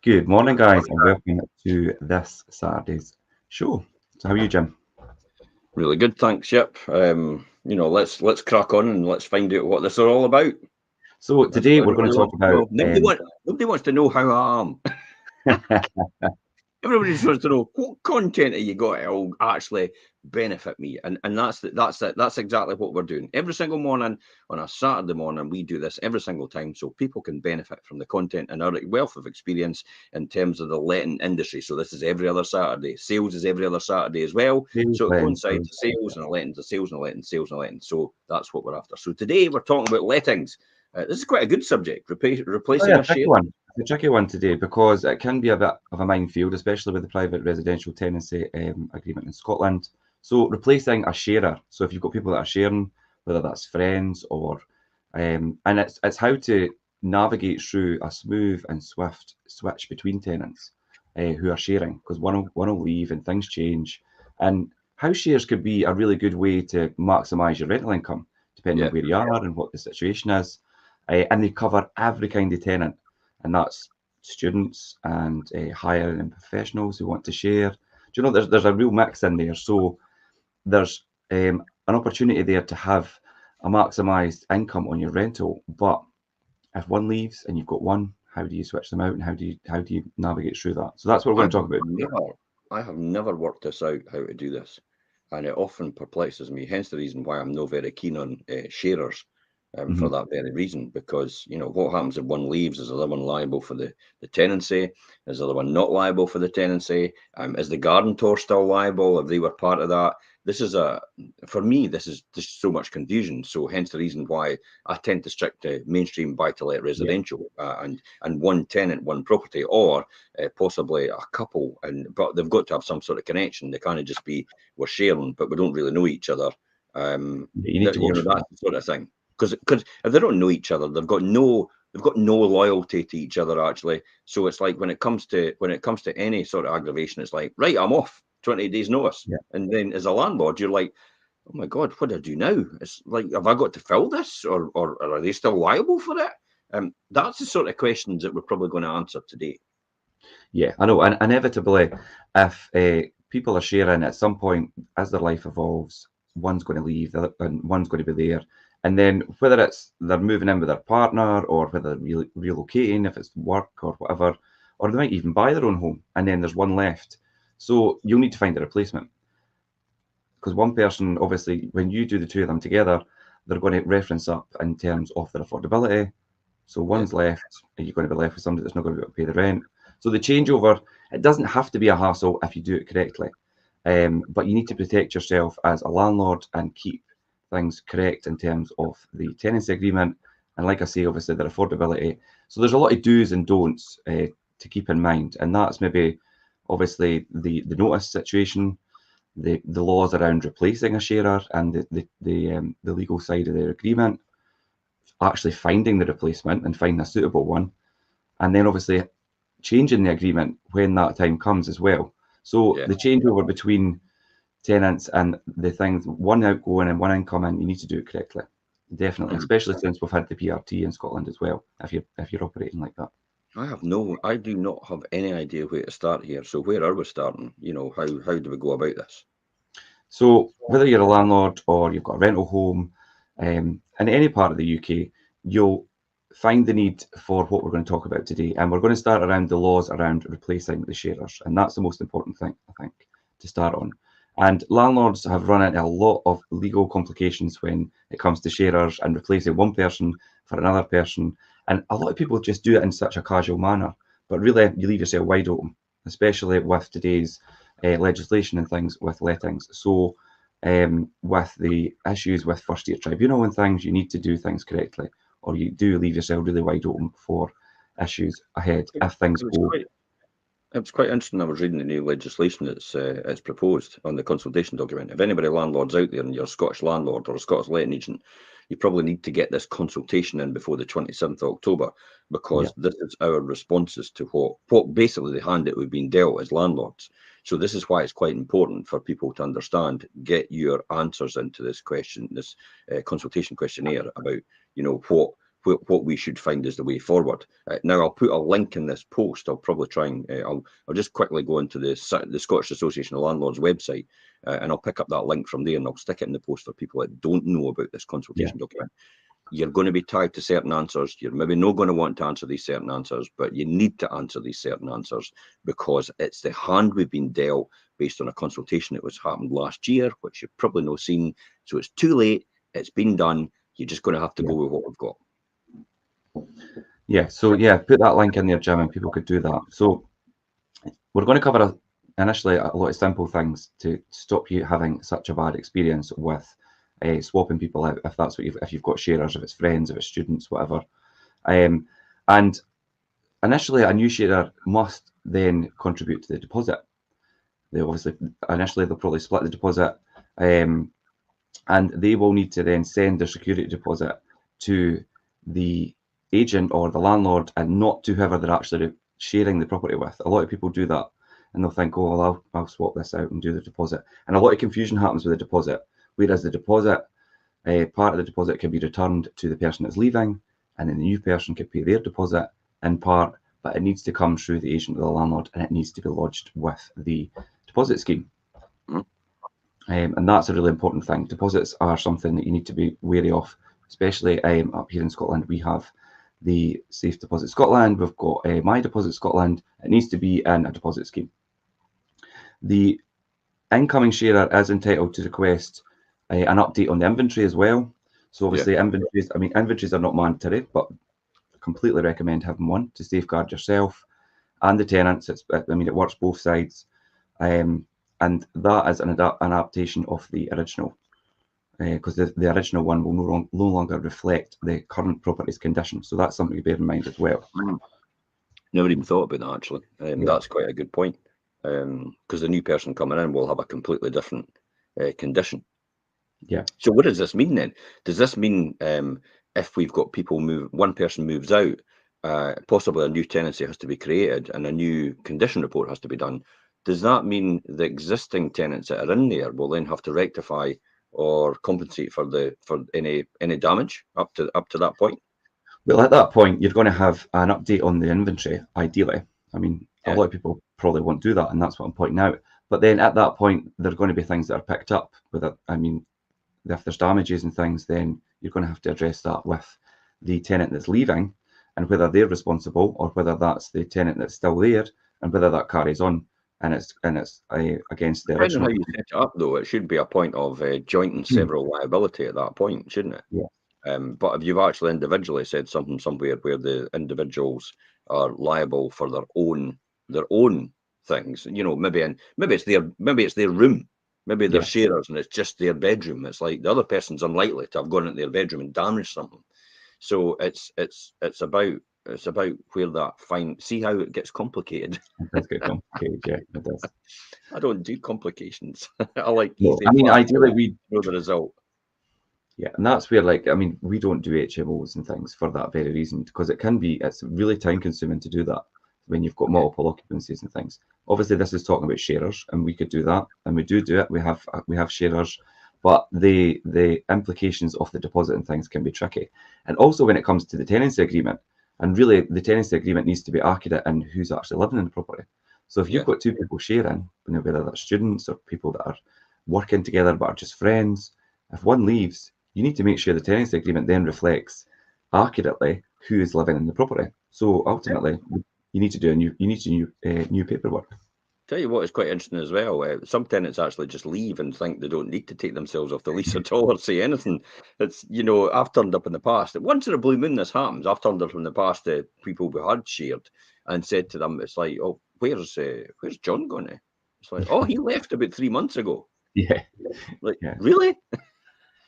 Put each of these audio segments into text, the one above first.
Good morning, guys, and welcome to this Saturday's show. So, how are you, Jim? Really good, thanks. Yep. Let's crack on and let's find out what this is all about. So, That's today what we're going to everybody talk wants to about. know. Nobody wants to know how I am. Everybody just wants to know what content have you got that will actually benefit me, and that's it. That's exactly what we're doing every single morning on a Saturday morning. We do this every single time, so people can benefit from the content and our wealth of experience in terms of the letting industry. So this is every other Saturday. Sales is every other Saturday as well. So it coincides with sales and a letting to sales and a letting, sales and a letting. So that's what we're after. So today we're talking about lettings. This is quite a good subject. Replacing a share. It's a tricky one today because it can be a bit of a minefield, especially with the private residential tenancy agreement in Scotland. So, replacing a sharer. So, if you've got people that are sharing, whether that's friends or, and it's how to navigate through a smooth and swift switch between tenants who are sharing, because one will leave and things change. And house shares could be a really good way to maximise your rental income, depending on where you are and what the situation is. And they cover every kind of tenant, and that's students and hiring and professionals who want to share. Do you know there's a real mix in there? So there's an opportunity there to have a maximised income on your rental. But if one leaves and you've got one, how do you switch them out, and how do you navigate through that? So that's what we're going to talk about. I have never worked this out how to do this, and it often perplexes me. Hence the reason why I'm not very keen on sharers. For that very reason, because what happens if one leaves? Is the other one liable for the tenancy? Is the other one not liable for the tenancy? Is the guarantor still liable if they were part of that? For me, this is just so much confusion. So hence the reason why I tend to stick to mainstream buy-to-let residential and one tenant, one property, or possibly a couple, but they've got to have some sort of connection. They can't just be we're sharing, but we don't really know each other. You need to watch that's the sort of thing. Because if they don't know each other, they've got no loyalty to each other actually. So it's like when it comes to any sort of aggravation, it's like, right, I'm off, 20 days notice. Yeah. And then as a landlord, you're like, oh my God, what do I do now? It's like, have I got to fill this, or are they still liable for it? That's the sort of questions that we're probably going to answer today. Yeah, I know. And inevitably, if people are sharing at some point as their life evolves, one's going to leave and one's going to be there. And then whether it's they're moving in with their partner or whether they're relocating, if it's work or whatever, or they might even buy their own home and then there's one left. So you'll need to find a replacement. Because one person, obviously, when you do the two of them together, they're going to reference up in terms of their affordability. So one's left, and you're going to be left with somebody that's not going to be able to pay the rent. So the changeover, it doesn't have to be a hassle if you do it correctly. But you need to protect yourself as a landlord and keep things correct in terms of the tenancy agreement. And like I say, obviously, their affordability. So there's a lot of do's and don'ts to keep in mind. And that's maybe, obviously, the notice situation, the laws around replacing a sharer and the legal side of their agreement, actually finding the replacement and finding a suitable one, and then obviously changing the agreement when that time comes as well. So the changeover between tenants and the things, one outgoing and one incoming, you need to do it correctly. Definitely, especially since we've had the PRT in Scotland as well, if you're operating like that. I do not have any idea where to start here. So where are we starting? How do we go about this? So whether you're a landlord or you've got a rental home, in any part of the UK, you'll find the need for what we're going to talk about today. And we're going to start around the laws around replacing the sharers. And that's the most important thing, I think, to start on. And landlords have run into a lot of legal complications when it comes to sharers and replacing one person for another person. And a lot of people just do it in such a casual manner. But really, you leave yourself wide open, especially with today's legislation and things with lettings. So with the issues with first year tribunal and things, you need to do things correctly, or you do leave yourself really wide open for issues ahead if things go. It was quite interesting. I was reading the new legislation that's proposed on the consultation document. If anybody landlords out there and you're a Scottish landlord or a Scottish letting agent, you probably need to get this consultation in before the 27th of October, because this is our responses to what basically the hand that we've been dealt as landlords. So this is why it's quite important for people to understand, get your answers into this question, this consultation questionnaire about, what we should find is the way forward. Now, I'll put a link in this post. I'll probably try and I'll just quickly go into the Scottish Association of Landlords website, and I'll pick up that link from there, and I'll stick it in the post for people that don't know about this consultation document. You're going to be tied to certain answers. You're maybe not going to want to answer these certain answers, but you need to answer these certain answers because it's the hand we've been dealt based on a consultation that was happened last year, which you've probably not seen. So it's too late. It's been done. You're just going to have to go with what we've got. Yeah. So yeah, put that link in there, Jim, and people could do that. So we're going to cover initially a lot of simple things to stop you having such a bad experience with swapping people out, if that's what if you've got sharers, if it's friends, if it's students, whatever. And initially, a new sharer must then contribute to the deposit. They obviously initially they'll probably split the deposit, and they will need to then send their security deposit to the agent or the landlord, and not to whoever they're actually sharing the property with. A lot of people do that, and they'll think, oh, well, I'll swap this out and do the deposit. And a lot of confusion happens with the deposit. Whereas the deposit, part of the deposit can be returned to the person that's leaving, and then the new person could pay their deposit in part, but it needs to come through the agent or the landlord, and it needs to be lodged with the deposit scheme. And that's a really important thing. Deposits are something that you need to be wary of, especially up here in Scotland. We have the Safe Deposit Scotland, we've got My Deposit Scotland. It needs to be in a deposit scheme. The incoming sharer is entitled to request an update on the inventory as well. So obviously inventories, inventories are not mandatory, but I completely recommend having one to safeguard yourself and the tenants. It works both sides. And that is an adaptation of the original, because the original one will no longer reflect the current property's condition. So that's something to bear in mind as well. Never even thought about that, actually. That's quite a good point, because the new person coming in will have a completely different condition. Yeah. So what does this mean then? Does this mean if we've got people one person moves out, possibly a new tenancy has to be created and a new condition report has to be done? Does that mean the existing tenants that are in there will then have to rectify or compensate for any damage up to that point? Well, at that point, you're going to have an update on the inventory, ideally. A lot of people probably won't do that, and that's what I'm pointing out. But then at that point, there are going to be things that are picked up with it. If there's damages and things, then you're going to have to address that with the tenant that's leaving, and whether they're responsible or whether that's the tenant that's still there, and whether that carries on and it's against the original. Depending on how you set it up, though, it should be a point of joint and several liability at that point, shouldn't it? Yeah. But if you've actually individually said something somewhere where the individuals are liable for their own things, maybe it's their room, maybe they're sharers and it's just their bedroom. It's like the other person's unlikely to have gone into their bedroom and damaged something. So it's about where that fine. See how it gets complicated. It does get complicated, yeah, it does. I don't do complications. I like easy. Ideally we know the result. Yeah, and that's where, we don't do HMOs and things for that very reason, because it's really time consuming to do that when you've got multiple occupancies and things. Obviously, this is talking about sharers, and we could do that, and we do it. We have sharers, but the implications of the deposit and things can be tricky. And also when it comes to the tenancy agreement, and really the tenancy agreement needs to be accurate in who's actually living in the property. So if you've got two people sharing, whether they're students or people that are working together but are just friends, if one leaves, you need to make sure the tenancy agreement then reflects accurately who is living in the property. So ultimately, you need to do new paperwork. Tell you what, it's quite interesting as well. Some tenants actually just leave and think they don't need to take themselves off the lease at all or say anything. It's I've turned up in the past. Once in a blue moon, this happens. I've turned up from the past to people who had shared and said to them, "It's like, oh, where's John gone to?" It's like, "Oh, he left about 3 months ago." Really?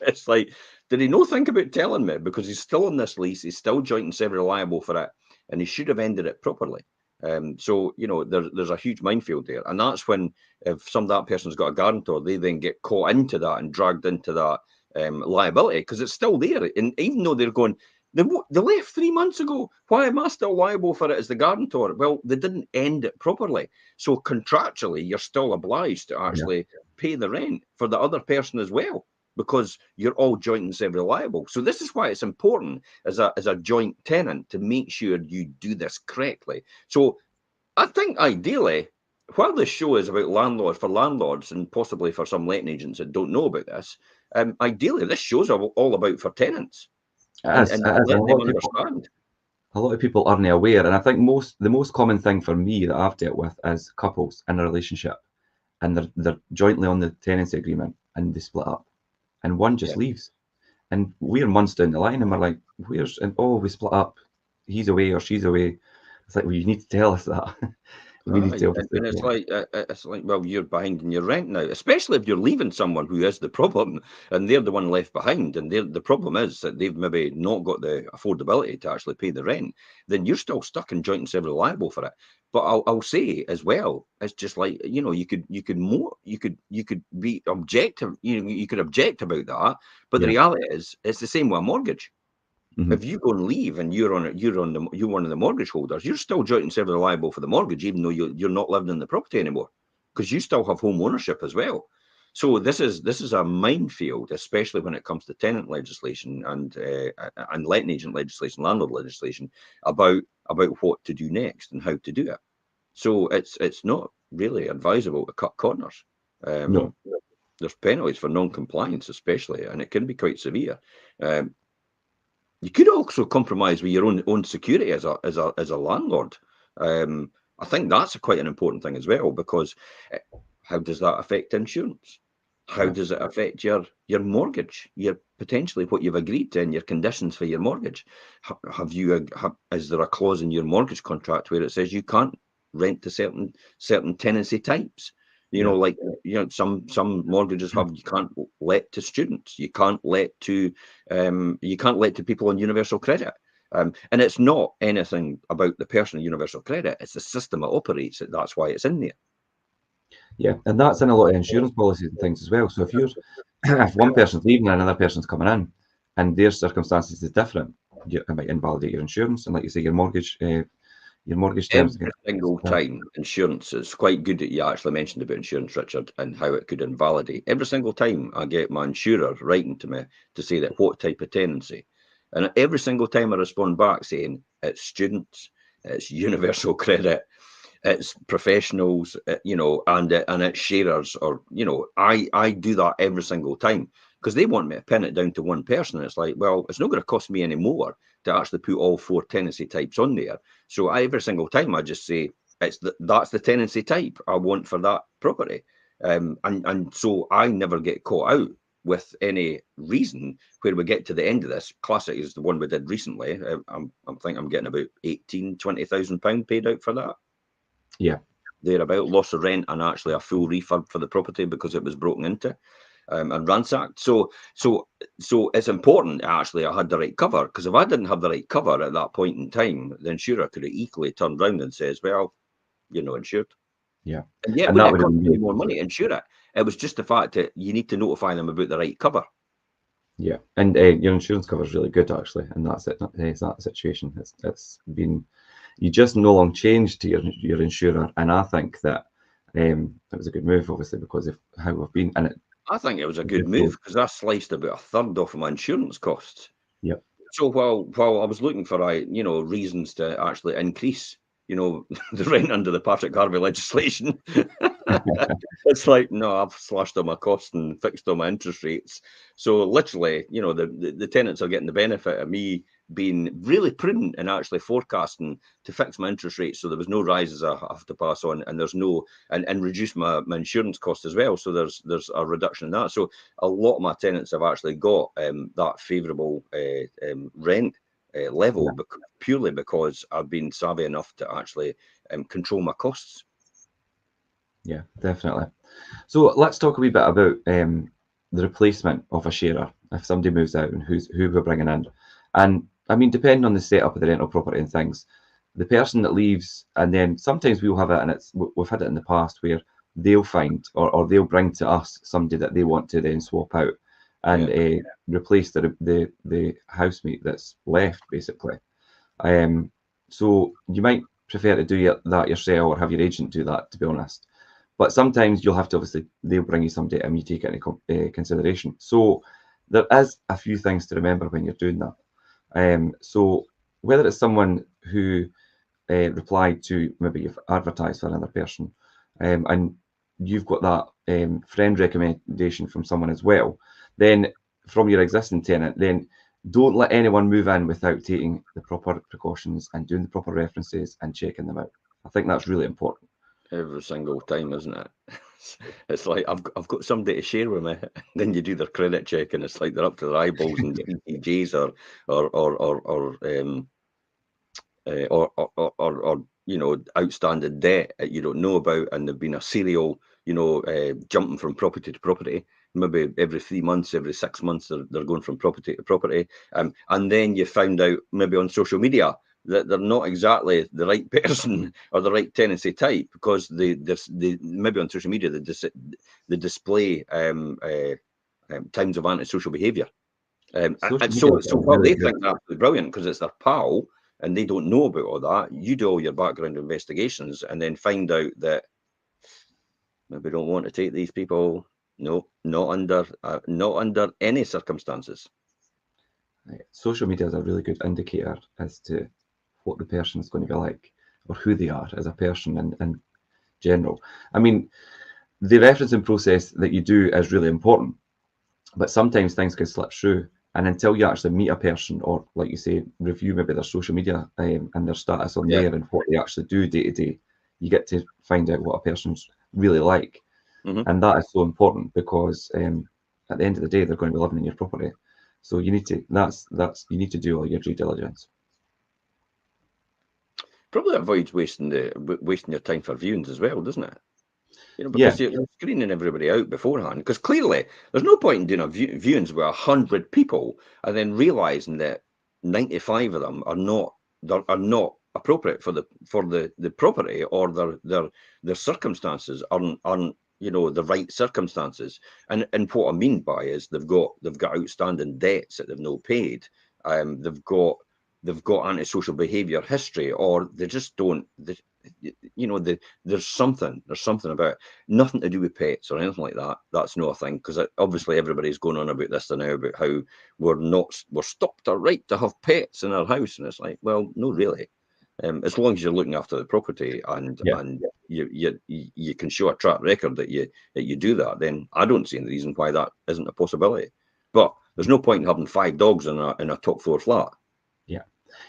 It's like, did he not think about telling me? Because he's still on this lease, he's still joint and severally liable for it, and he should have ended it properly. So there's a huge minefield there, and that's when if that person's got a guarantor, they then get caught into that and dragged into that liability because it's still there. And even though they're going, they left 3 months ago, why am I still liable for it as the guarantor? Well, they didn't end it properly, so contractually you're still obliged to actually pay the rent for the other person as well. because you're all joint and severally liable. So this is why it's important as a joint tenant to make sure you do this correctly. So I think ideally, while this show is about landlords and possibly for some letting agents that don't know about this, ideally this show's all about for tenants and letting them understand. A lot of people aren't aware, and I think the most common thing for me that I've dealt with is couples in a relationship, and they're jointly on the tenancy agreement, and they split up, and one just leaves, and we're months down the line, and we're like, we split up, he's away or she's away. It's like, well, you need to tell us that. We need to tell us and it's like, well, you're behind in your rent now, especially if you're leaving someone who is the problem, and they're the one left behind, and the problem is that they've maybe not got the affordability to actually pay the rent. Then you're still stuck in joint and severally liable for it. But I'll say as well, it's just like, you could be objective, you could object about that, but the reality is it's the same with a mortgage. If you go and leave and you're one of the mortgage holders, you're still joint and severally liable for the mortgage, even though you're not living in the property anymore, because you still have home ownership as well. So this is a minefield, especially when it comes to tenant legislation and letting agent legislation, landlord legislation, about what to do next and how to do it. So it's not really advisable to cut corners. No. There's penalties for non-compliance, especially, and it can be quite severe. You could also compromise with your own security as a landlord. I think that's quite an important thing as well, because how does that affect insurance? How does it affect your mortgage? Your potentially what you've agreed to and your conditions for your mortgage. Is there a clause in your mortgage contract where it says you can't rent to certain tenancy types? Some mortgages have, you can't let to students, you can't let to people on universal credit, and it's not anything about the person on universal credit. It's the system it operates. That's why it's in there. Yeah, and that's in a lot of insurance policies and things as well. So if one person's leaving and another person's coming in, and their circumstances is different, it might invalidate your insurance, and like you say, your mortgage terms. Every single time, insurance, it's quite good that you actually mentioned about insurance, Richard, and how it could invalidate. Every single time I get my insurer writing to me to say that what type of tenancy, and every single time I respond back saying it's students, it's universal credit, it's professionals, and it's sharers, or I do that every single time, because they want me to pin it down to one person. It's like, well, it's not going to cost me any more to actually put all 4 tenancy types on there. So every single time I just say that's the tenancy type I want for that property, and so I never get caught out with any reason where we get to the end of this. Classic is the one we did recently. I think I'm getting about £20,000 paid out for that. Yeah, thereabout, loss of rent and actually a full refurb for the property because it was broken into and ransacked. So it's important actually I had the right cover, because if I didn't have the right cover at that point in time, the insurer could have equally turned around and says, well, you're not insured. Yeah, and yet, when it cost me more money to insure it, it was just the fact that you need to notify them about the right cover. Yeah, and your insurance cover is really good actually, and that's it. It's that situation. It's been, you just no long change to your insurer, and I think that it was a good move, obviously, because of how we've been. And I think it was a good move because I sliced about a third off of my insurance costs. Yep. So while I was looking for reasons to actually increase the rent under the Patrick Harvey legislation, it's like, no, I've slashed all my costs and fixed all my interest rates. So literally, the tenants are getting the benefit of me being really prudent and actually forecasting to fix my interest rates, so there was no rises I have to pass on, and there's no and reduce my insurance cost as well. So there's a reduction in that. So a lot of my tenants have actually got that favourable rent level, purely because I've been savvy enough to actually control my costs. Yeah, definitely. So let's talk a wee bit about the replacement of a sharer if somebody moves out, and who we're bringing in. And I mean, depending on the setup of the rental property and things, the person that leaves, and then sometimes we'll have it, and we've had it in the past where they'll find or they'll bring to us somebody that they want to then swap out and replace the housemate that's left, basically. So you might prefer to do that yourself or have your agent do that, to be honest. But sometimes you'll have to, obviously, they'll bring you somebody and you take it into consideration. So there is a few things to remember when you're doing that. So whether it's someone who replied to, maybe you've advertised for another person, and you've got that friend recommendation from someone as well, then from your existing tenant, then don't let anyone move in without taking the proper precautions and doing the proper references and checking them out. I think that's really important. Every single time, isn't it? It's like I've got somebody to share with me. Then you do their credit check, and it's like they're up to their eyeballs in TTJs or you know, outstanding debt that you don't know about, and they've been a serial, you know, jumping from property to property. Maybe every 3 months, every 6 months, they're going from property to property, and then you found out maybe on social media that they're not exactly the right person or the right tenancy type, because they maybe on social media they display times of antisocial behaviour, and so well, they think that's brilliant because it's their pal and they don't know about all that. You do all your background investigations and then find out that maybe don't want to take these people. No, not under any circumstances. Social media is a really good indicator as to what the person is going to be like, or who they are as a person in general. I mean, the referencing process that you do is really important, but sometimes things can slip through. And until you actually meet a person, or like you say, review maybe their social media and their status on there and what they actually do day to day, you get to find out what a person's really like. And that is so important, because at the end of the day, they're going to be living in your property. So you need to you need to do all your due diligence. Probably avoids wasting your time for viewings as well, doesn't it? You know, because you're screening everybody out beforehand. Because clearly, there's no point in doing viewings with 100 people and then realizing that 95 of them are not appropriate for the property, or their circumstances aren't you know, the right circumstances. And what I mean by is they've got outstanding debts that they've not paid. They've got antisocial behaviour history, or they just don't. You know, there's something about it. Nothing to do with pets or anything like that. That's not a thing, because obviously everybody's going on about this now, about how we're stopped our right to have pets in our house, and it's like, well, no, really. As long as you're looking after the property and you can show a track record that you do that, then I don't see any reason why that isn't a possibility. But there's no point in having 5 dogs in a top floor flat.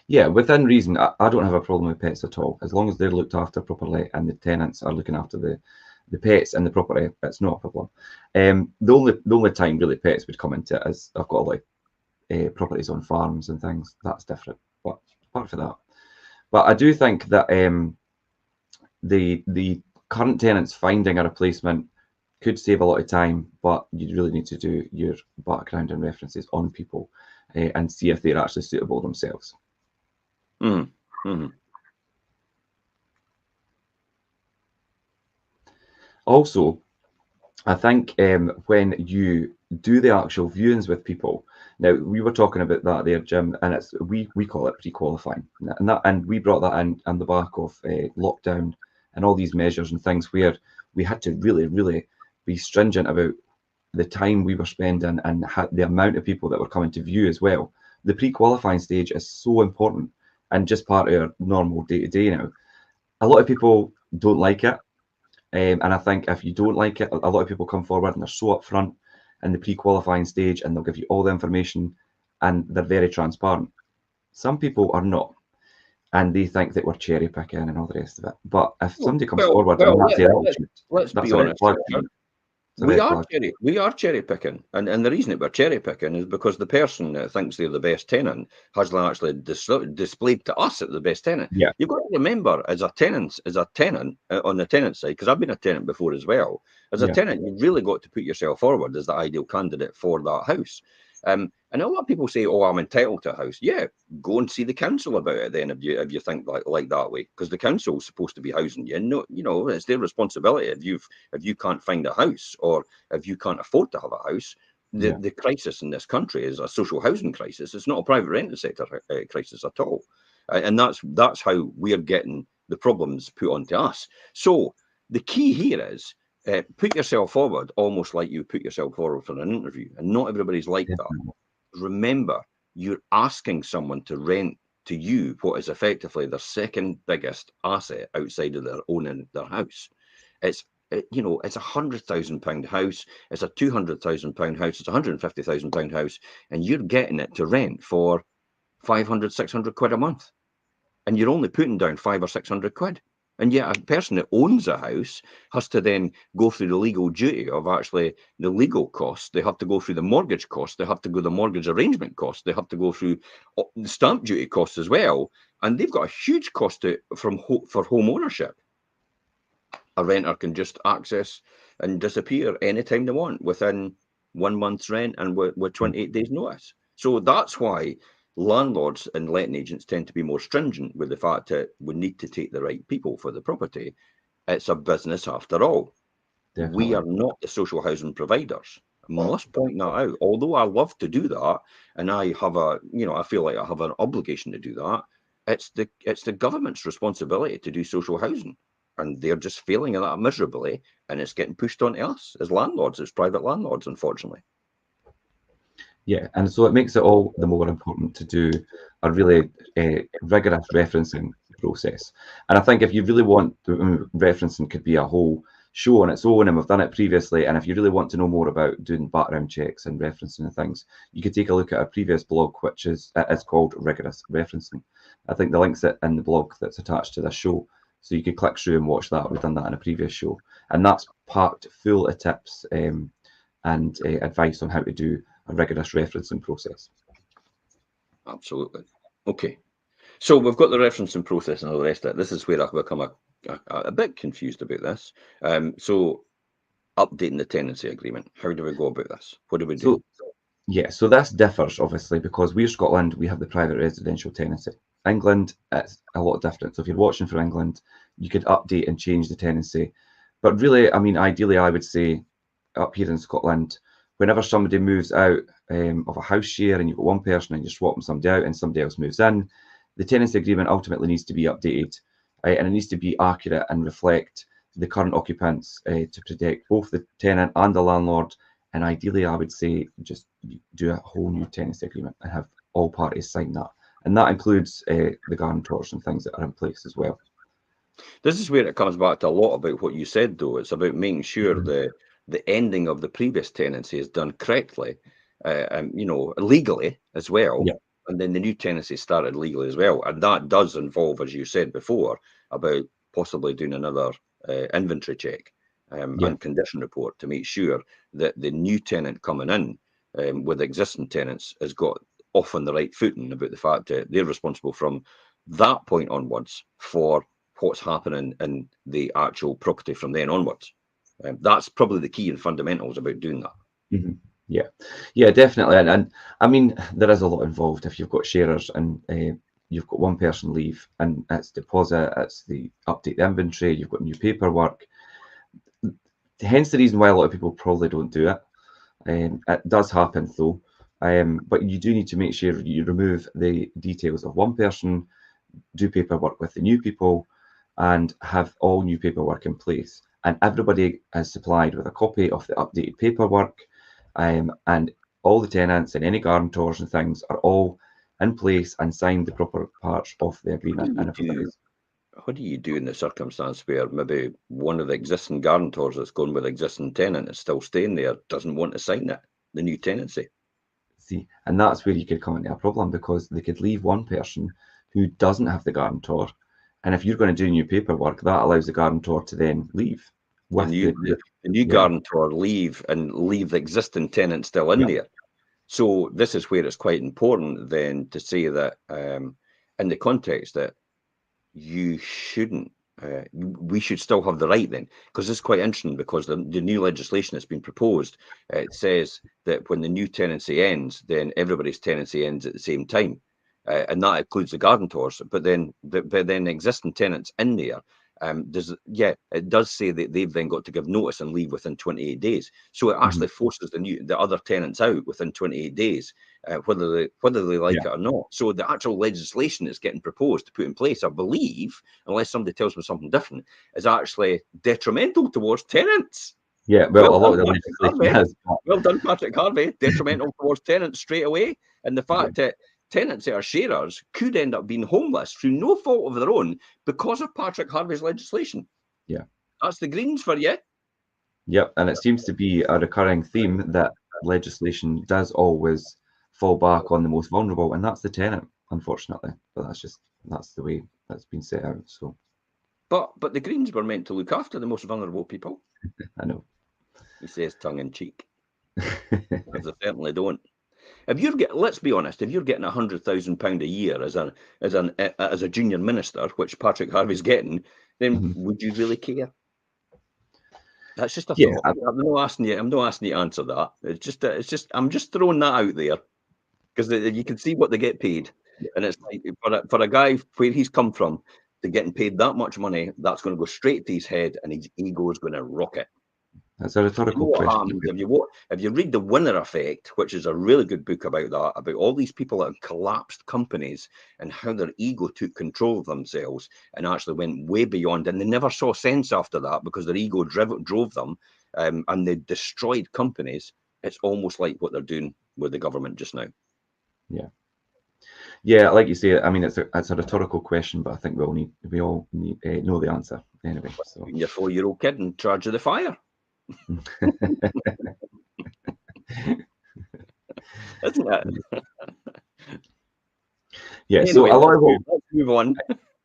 Yeah, within reason. I don't have a problem with pets at all, as long as they're looked after properly and the tenants are looking after the pets and the property. It's not a problem. The only time really pets would come into it is I've got like properties on farms and things. That's different. But apart from that, but I do think that the current tenants finding a replacement could save a lot of time, but you really need to do your background and references on people and see if they're actually suitable themselves. Also, I think when you do the actual viewings with people, now we were talking about that there, Jim, and we call it pre-qualifying, and we brought that in on the back of lockdown and all these measures and things, where we had to really be stringent about the time we were spending and the amount of people that were coming to view as well. The pre-qualifying stage is so important and just part of our normal day-to-day now. A lot of people don't like it. And I think if you don't like it, a lot of people come forward and they're so upfront in the pre-qualifying stage, and they'll give you all the information and they're very transparent. Some people are not, and they think that we're cherry picking and all the rest of it. But if somebody comes forward and that's their attitude, let's be honest. We are cherry picking, and the reason that we're cherry picking is because the person that thinks they're the best tenant has actually displayed to us that the best tenant. Yeah. You've got to remember, as a tenant on the tenant side, because I've been a tenant before as well. As a tenant, you've really got to put yourself forward as the ideal candidate for that house. And a lot of people say, "Oh, I'm entitled to a house." Yeah, go and see the council about it then, if you think like that way, because the council is supposed to be housing you. No, you know, it's their responsibility. If you can't find a house, or if you can't afford to have a house, the crisis in this country is a social housing crisis. It's not a private rental sector crisis at all, and that's how we're getting the problems put onto us. So the key here is put yourself forward almost like you put yourself forward for an interview, and not everybody's like that. Remember, you're asking someone to rent to you what is effectively their second biggest asset outside of their owning their house. It's you know, it's £100,000 house, it's a £200,000 house, it's a £150,000 house, and you're getting it to rent for 500, 600 quid a month, and you're only putting down 500 or 600 quid. And yet a person that owns a house has to then go through the legal duty of actually the legal costs. They have to go through the mortgage costs. They have to go the mortgage arrangement costs. They have to go through the stamp duty costs as well. And they've got a huge cost for home ownership. A renter can just access and disappear anytime they want within 1 month's rent and with 28 days notice. So that's why landlords and letting agents tend to be more stringent with the fact that we need to take the right people for the property. It's a business after all. Definitely. We are not the social housing providers. I must point that out. Although I love to do that, and I have I feel like I have an obligation to do that. It's the government's responsibility to do social housing, and they're just failing at that miserably, and it's getting pushed onto us as landlords, as private landlords, unfortunately. Yeah, and so it makes it all the more important to do a really rigorous referencing process. And I think if you really want, referencing could be a whole show on its own, and we've done it previously. And if you really want to know more about doing background checks and referencing and things, you could take a look at our previous blog, which is called Rigorous Referencing. I think the link's in the blog that's attached to this show. So you could click through and watch that. We've done that in a previous show. And that's packed full of tips and advice on how to do a rigorous referencing process. Absolutely. Okay. So we've got the referencing process and all the rest of it. This is where I've become a bit confused about this. So updating the tenancy agreement. How do we go about this? What do we do? So this differs, obviously, because we're Scotland, we have the private residential tenancy. England, it's a lot different. So if you're watching from England, you could update and change the tenancy. But really, I mean, ideally, I would say up here in Scotland, whenever somebody moves out of a house share and you've got one person and you're swapping somebody out and somebody else moves in, the tenancy agreement ultimately needs to be updated and it needs to be accurate and reflect the current occupants to protect both the tenant and the landlord. And ideally, I would say just do a whole new tenancy agreement and have all parties sign that. And that includes the guarantors and things that are in place as well. This is where it comes back to a lot about what you said, though. It's about making sure the ending of the previous tenancy is done correctly, legally as well. Yeah. And then the new tenancy started legally as well. And that does involve, as you said before, about possibly doing another inventory check and condition report to make sure that the new tenant coming in with existing tenants has got off on the right footing about the fact that they're responsible from that point onwards for what's happening in the actual property from then onwards. That's probably the key and fundamentals about doing that. Mm-hmm. Yeah, definitely. And I mean, there is a lot involved if you've got sharers and you've got one person leave and it's deposit, it's the update the inventory, you've got new paperwork. Hence the reason why a lot of people probably don't do it. It does happen though, but you do need to make sure you remove the details of one person, do paperwork with the new people, and have all new paperwork in place. And everybody is supplied with a copy of the updated paperwork, and all the tenants and any guarantors and things are all in place and signed the proper parts of the agreement. What do you do in the circumstance where maybe one of the existing guarantors that's going with the existing tenant is still staying there, doesn't want to sign it, the new tenancy? See, and that's where you could come into a problem, because they could leave one person who doesn't have the guarantor. And if you're going to do new paperwork, that allows the guarantor to then leave. The new guarantor leave the existing tenant still in there. So this is where it's quite important then to say that in the context that you shouldn't, we should still have the right then, because it's quite interesting, because the new legislation that's been proposed, it says that when the new tenancy ends, then everybody's tenancy ends at the same time. And that includes the guarantors, but then existing tenants in there it does say that they've then got to give notice and leave within 28 days. So it actually forces the other tenants out within 28 days, whether they like it or not. So the actual legislation that's getting proposed to put in place, I believe, unless somebody tells me something different, is actually detrimental towards tenants. Yeah, well, a lot of the legislation has. Well done, Patrick Harvey. Detrimental towards tenants straight away. And the fact that tenants that are sharers could end up being homeless through no fault of their own because of Patrick Harvey's legislation. Yeah. That's the Greens for you. Yep, and it seems to be a recurring theme that legislation does always fall back on the most vulnerable, and that's the tenant, unfortunately. But that's the way that's been set out. So, but the Greens were meant to look after the most vulnerable people. I know. He says tongue in cheek, because they certainly don't. Let's be honest, if you're getting £100,000 a year as a junior minister, which Patrick Harvey's getting, then would you really care? That's just a thought. I'm not asking you to answer that. I'm just throwing that out there, because you can see what they get paid, and it's like for a guy where he's come from, to getting paid that much money, that's going to go straight to his head, and his ego is going to rocket. That's a rhetorical question. If you read The Winner Effect, which is a really good book about that, about all these people that have collapsed companies and how their ego took control of themselves and actually went way beyond, and they never saw sense after that because their ego drove them, and they destroyed companies. It's almost like what they're doing with the government just now. Yeah, like you say, I mean, it's a rhetorical question, but I think we all need know the answer anyway. So. Your 4-year-old kid in charge of the fire. Isn't it? Yeah, anyway, so a lot of let's move on.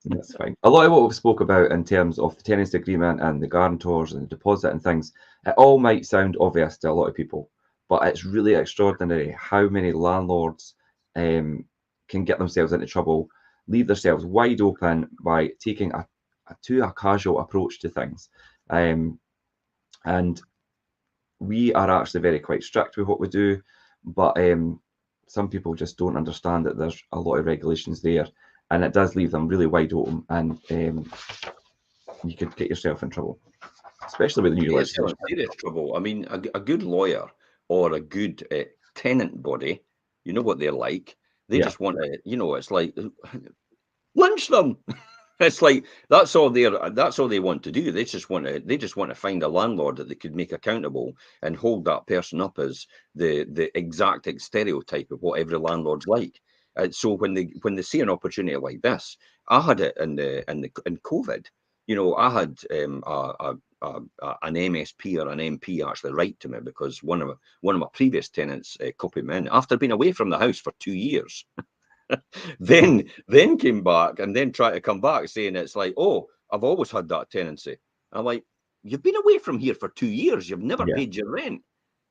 That's fine. A lot of what we've spoke about in terms of the tenancy agreement and the guarantors and the deposit and things, it all might sound obvious to a lot of people, but it's really extraordinary how many landlords can get themselves into trouble, leave themselves wide open by taking a casual approach to things. And we are actually quite strict with what we do, but some people just don't understand that there's a lot of regulations there, and it does leave them really wide open, and you could get yourself in trouble, especially with the new legislation. Serious trouble. I mean, a good lawyer or a good tenant body, you know what they're like. They just want to, it's like lynch them. It's like that's all they want to do. They just want to find a landlord that they could make accountable and hold that person up as the exact stereotype of what every landlord's like. So when they see an opportunity like this, I had it in COVID. I had an MSP or an MP actually write to me because one of my previous tenants copied me in after being away from the house for 2 years. then came back and then tried to come back saying it's like, oh, I've always had that tenancy. I'm like, you've been away from here for 2 years. You've never paid your rent.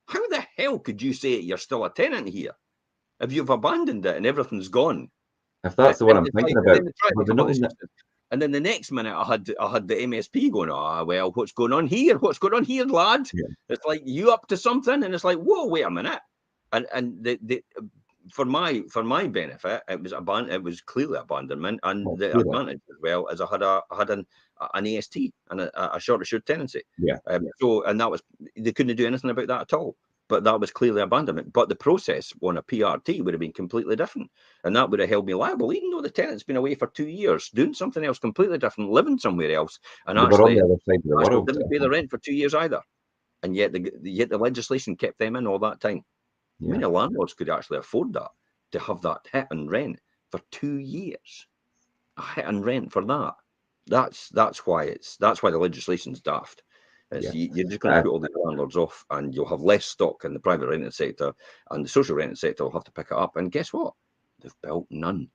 How the hell could you say you're still a tenant here if you've abandoned it and everything's gone? If that's the one I'm thinking about. And then the next minute I had the MSP going, well, what's going on here? What's going on here, lad? Yeah. It's like, you up to something? And it's like, whoa, wait a minute. And for my benefit, it was clearly abandonment, and the advantage as well as I had an AST and a short assured tenancy. Yeah. And that was, they couldn't do anything about that at all. But that was clearly abandonment. But the process on a PRT would have been completely different, and that would have held me liable, even though the tenant's been away for 2 years, doing something else completely different, living somewhere else, and actually didn't pay the rent for 2 years either. And yet the legislation kept them in all that time. Yeah. Many landlords could actually afford that, to have that hit and rent for 2 years. A hit and rent for that. That's why the legislation's daft. You're just going to put all the landlords off, and you'll have less stock in the private renting sector, and the social renting sector will have to pick it up. And guess what? They've built none.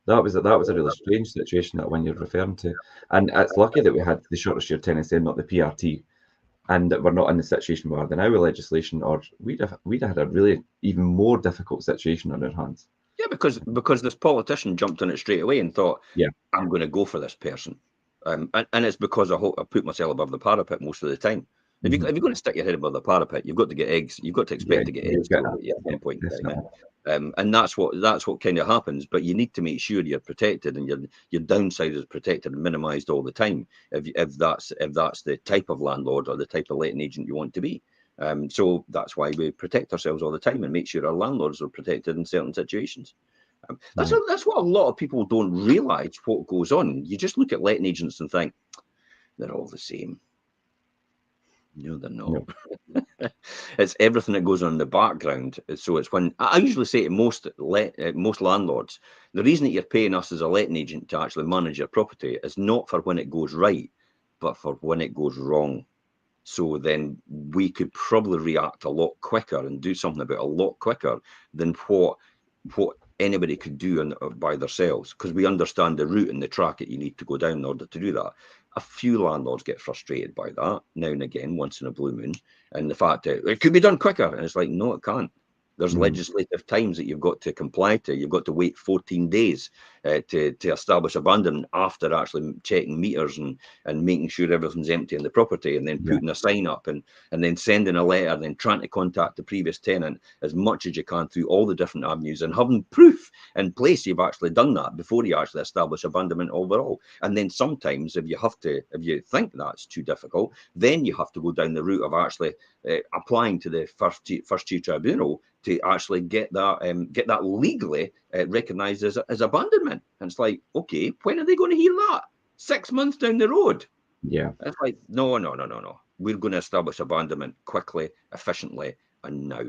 That was a really strange situation, that one you're referring to, and it's lucky that we had the short assured tenancy and not the PRT. And that we're not in the situation we are now with legislation, or we'd have had a really even more difficult situation on our hands. Yeah, because this politician jumped on it straight away and thought, I'm going to go for this person. And it's because I put myself above the parapet most of the time. If you're going to stick your head above the parapet, you've got to get eggs. You've got to expect to get eggs thrown at you at some point in time. And that's what kind of happens. But you need to make sure you're protected and your downside is protected and minimised all the time. If that's the type of landlord or the type of letting agent you want to be. So that's why we protect ourselves all the time and make sure our landlords are protected in certain situations. That's what a lot of people don't realise what goes on. You just look at letting agents and think they're all the same. No, they're not. No. It's everything that goes on in the background. So it's when I usually say to most landlords, the reason that you're paying us as a letting agent to actually manage your property is not for when it goes right, but for when it goes wrong. So then we could probably react a lot quicker and do something about it a lot quicker than what anybody could do by themselves, because we understand the route and the track that you need to go down in order to do that. A few landlords get frustrated by that now and again, once in a blue moon, and the fact that it could be done quicker, and it's like, no, it can't. There's legislative times that you've got to comply to. You've got to wait 14 days to establish abandonment after actually checking meters and making sure everything's empty in the property, and then putting a sign up and then sending a letter and then trying to contact the previous tenant as much as you can through all the different avenues and having proof in place you've actually done that before you actually establish abandonment overall. And then sometimes if you think that's too difficult, then you have to go down the route of actually applying to the first tier tribunal to actually get that legally recognised as abandonment. And it's like, okay, when are they going to hear that? 6 months down the road? Yeah. It's like, no. We're going to establish abandonment quickly, efficiently, and now.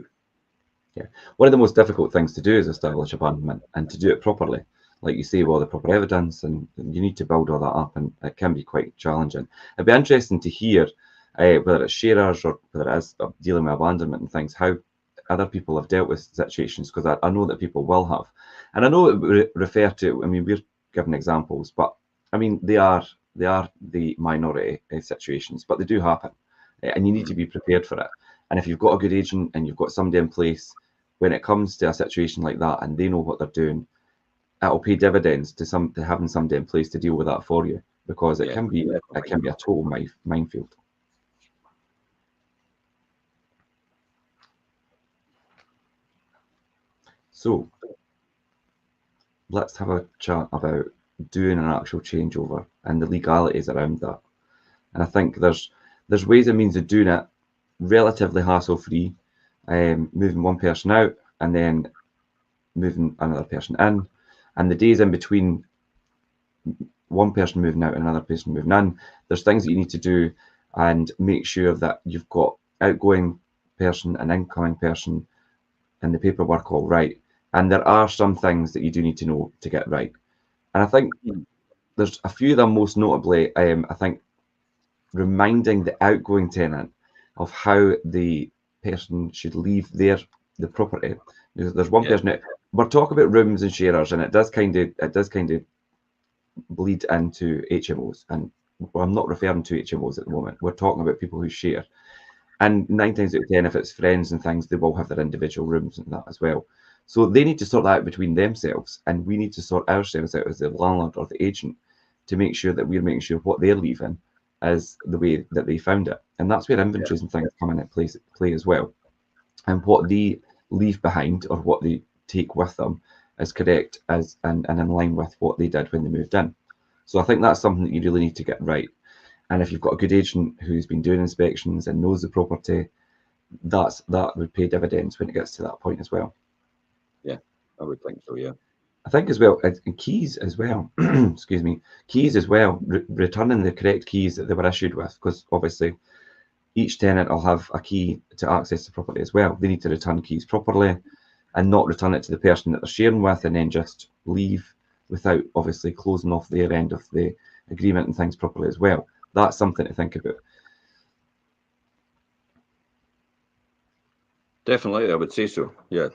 Yeah. One of the most difficult things to do is establish abandonment, and to do it properly. Like you say, well, the proper evidence, and you need to build all that up, and it can be quite challenging. It'd be interesting to hear whether it's sharers or whether it is dealing with abandonment and things, how other people have dealt with situations, because I know that people will have. And I know we refer to, I mean, we're giving examples, but I mean, they are the minority situations, but they do happen, and you need to be prepared for it. And if you've got a good agent and you've got somebody in place, when it comes to a situation like that and they know what they're doing, it'll pay dividends to having somebody in place to deal with that for you, because it can be a total minefield. So let's have a chat about doing an actual changeover and the legalities around that. And I think there's ways and means of doing it relatively hassle-free, moving one person out and then moving another person in, and the days in between one person moving out and another person moving in, there's things that you need to do and make sure that you've got outgoing person and incoming person and the paperwork all right. And there are some things that you do need to know to get right. And I think there's a few of them, most notably, I think reminding the outgoing tenant of how the person should leave the property. There's one person. We're talking about rooms and sharers, and it does kind of bleed into HMOs. And I'm not referring to HMOs at the moment. We're talking about people who share. And 9 times out of 10, if it's friends and things, they will have their individual rooms and that as well. So they need to sort that out between themselves, and we need to sort ourselves out as the landlord or the agent to make sure that we're making sure what they're leaving is the way that they found it. And that's where inventories and things come into play as well. And what they leave behind or what they take with them is correct and in line with what they did when they moved in. So I think that's something that you really need to get right. And if you've got a good agent who's been doing inspections and knows the property, that would pay dividends when it gets to that point as well. Yeah, I would think so, yeah. I think as well, and keys as well, excuse me, keys as well, returning the correct keys that they were issued with, because obviously each tenant will have a key to access the property as well. They need to return keys properly and not return it to the person that they're sharing with and then just leave without obviously closing off their end of the agreement and things properly as well. That's something to think about. Definitely, I would say so, yeah.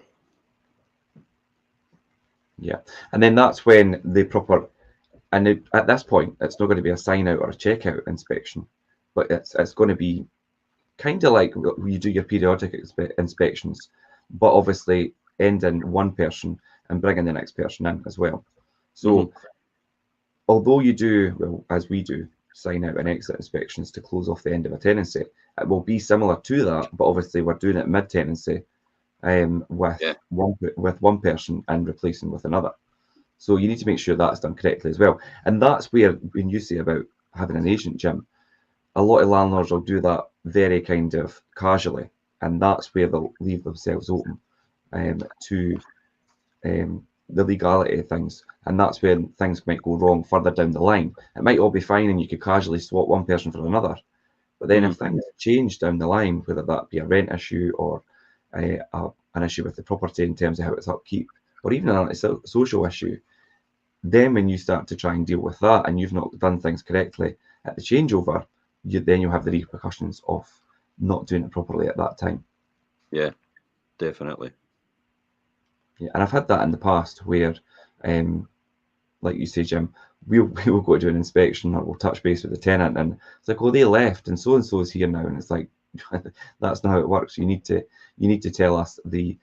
Yeah, and then that's when the proper, and at this point, it's not going to be a sign out or a checkout inspection, but it's going to be kind of like you do your periodic inspections, but obviously ending one person and bringing the next person in as well. So although you do, well, as we do, sign out and exit inspections to close off the end of a tenancy. It will be similar to that, but obviously we're doing it mid-tenancy with one person and replacing with another. So you need to make sure that's done correctly as well. And that's where, when you say about having an agent, Jim, a lot of landlords will do that very kind of casually, and that's where they'll leave themselves open to the legality of things, and that's where things might go wrong further down the line. It might all be fine and you could casually swap one person for another, but then if things change down the line, whether that be a rent issue or an issue with the property in terms of how it's upkeep, or even a social issue, then when you start to try and deal with that and you've not done things correctly at the changeover, then you'll have the repercussions of not doing it properly at that time. Yeah, definitely. Yeah, and I've had that in the past where, like you say, Jim, we'll go to do an inspection or we'll touch base with the tenant, and it's like, oh, they left, and so is here now, and it's like, that's not how it works. You need to tell us the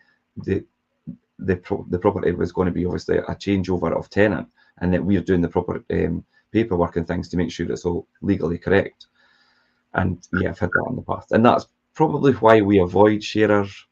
property was going to be obviously a changeover of tenant, and that we're doing the proper paperwork and things to make sure it's all legally correct. And yeah, I've had that in the past, and that's probably why we avoid sharers.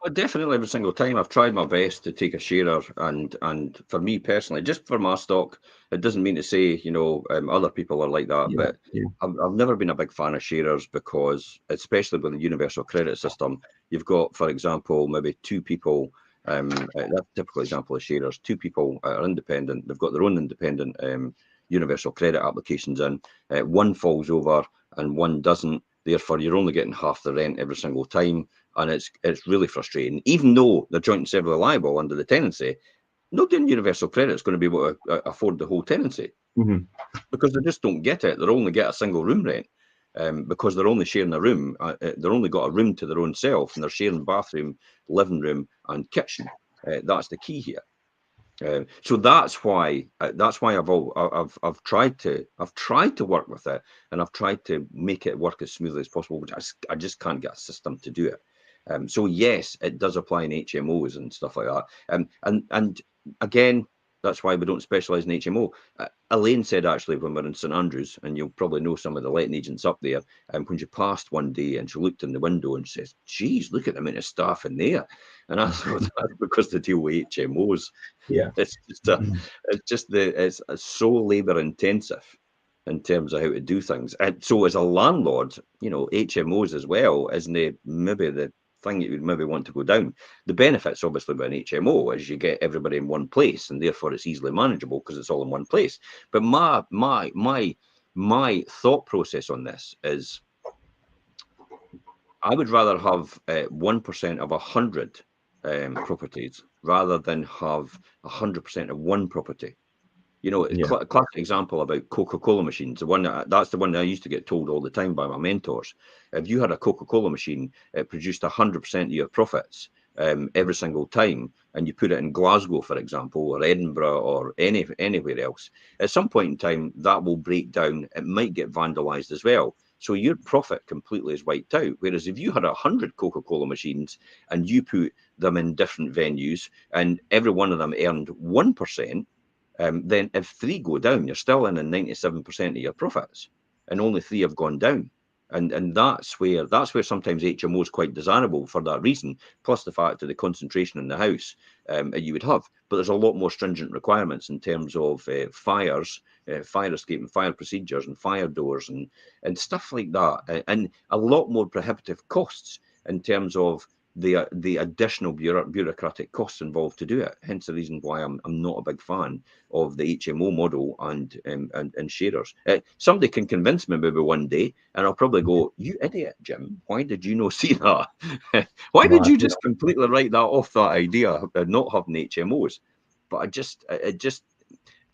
Well, definitely every single time I've tried my best to take a sharer, and for me personally, just for my stock, it doesn't mean to say, you know, other people are like that, but I've never been a big fan of sharers because, especially with the universal credit system, you've got, for example, maybe two people, that's a typical example of sharers, two people are independent, they've got their own independent universal credit applications in, one falls over and one doesn't, therefore you're only getting half the rent every single time. And it's really frustrating. Even though they're joint and severally liable under the tenancy, nobody in universal credit is going to be able to afford the whole tenancy because they just don't get it. They only get a single room rent because they're only sharing a room. They're only got a room to their own self, and they're sharing bathroom, living room, and kitchen. That's the key here. So that's why I've tried to work with it, and I've tried to make it work as smoothly as possible. But I just can't get a system to do it. So yes, it does apply in HMOs and stuff like that. And again, that's why we don't specialise in HMO. Elaine said actually when we were in St Andrews, and you'll probably know some of the letting agents up there, when she passed one day and she looked in the window and says, "Geez, look at the amount of staff in there." And I thought that's because they deal with HMOs. Yeah, it's so labour intensive in terms of how to do things. And so as a landlord, you know, HMOs as well isn't maybe the thing you would maybe want to go down. The benefits obviously with an HMO is you get everybody in one place, and therefore it's easily manageable because it's all in one place. But my thought process on this is I would rather have 1% of 100 properties rather than have 100% of one property. You know, a classic example about Coca-Cola machines. That's the one that I used to get told all the time by my mentors. If you had a Coca-Cola machine, it produced 100% of your profits every single time, and you put it in Glasgow, for example, or Edinburgh, or anywhere else. At some point in time, that will break down. It might get vandalised as well. So your profit completely is wiped out. Whereas if you had 100 Coca-Cola machines and you put them in different venues, and every one of them earned 1%. Then if 3 go down, you're still in 97% of your profits, and only 3 have gone down. And that's where sometimes HMO is quite desirable for that reason, plus the fact of the concentration in the house you would have. But there's a lot more stringent requirements in terms of fires, fire escape and fire procedures and fire doors and stuff like that, and a lot more prohibitive costs in terms of the additional bureaucratic costs involved to do it. Hence the reason why I'm not a big fan of the HMO model and sharers. Somebody can convince me maybe one day, and I'll probably go, "You idiot, Jim! Why did you not see that? Why did you just completely write that off, that idea of not having HMOs?" But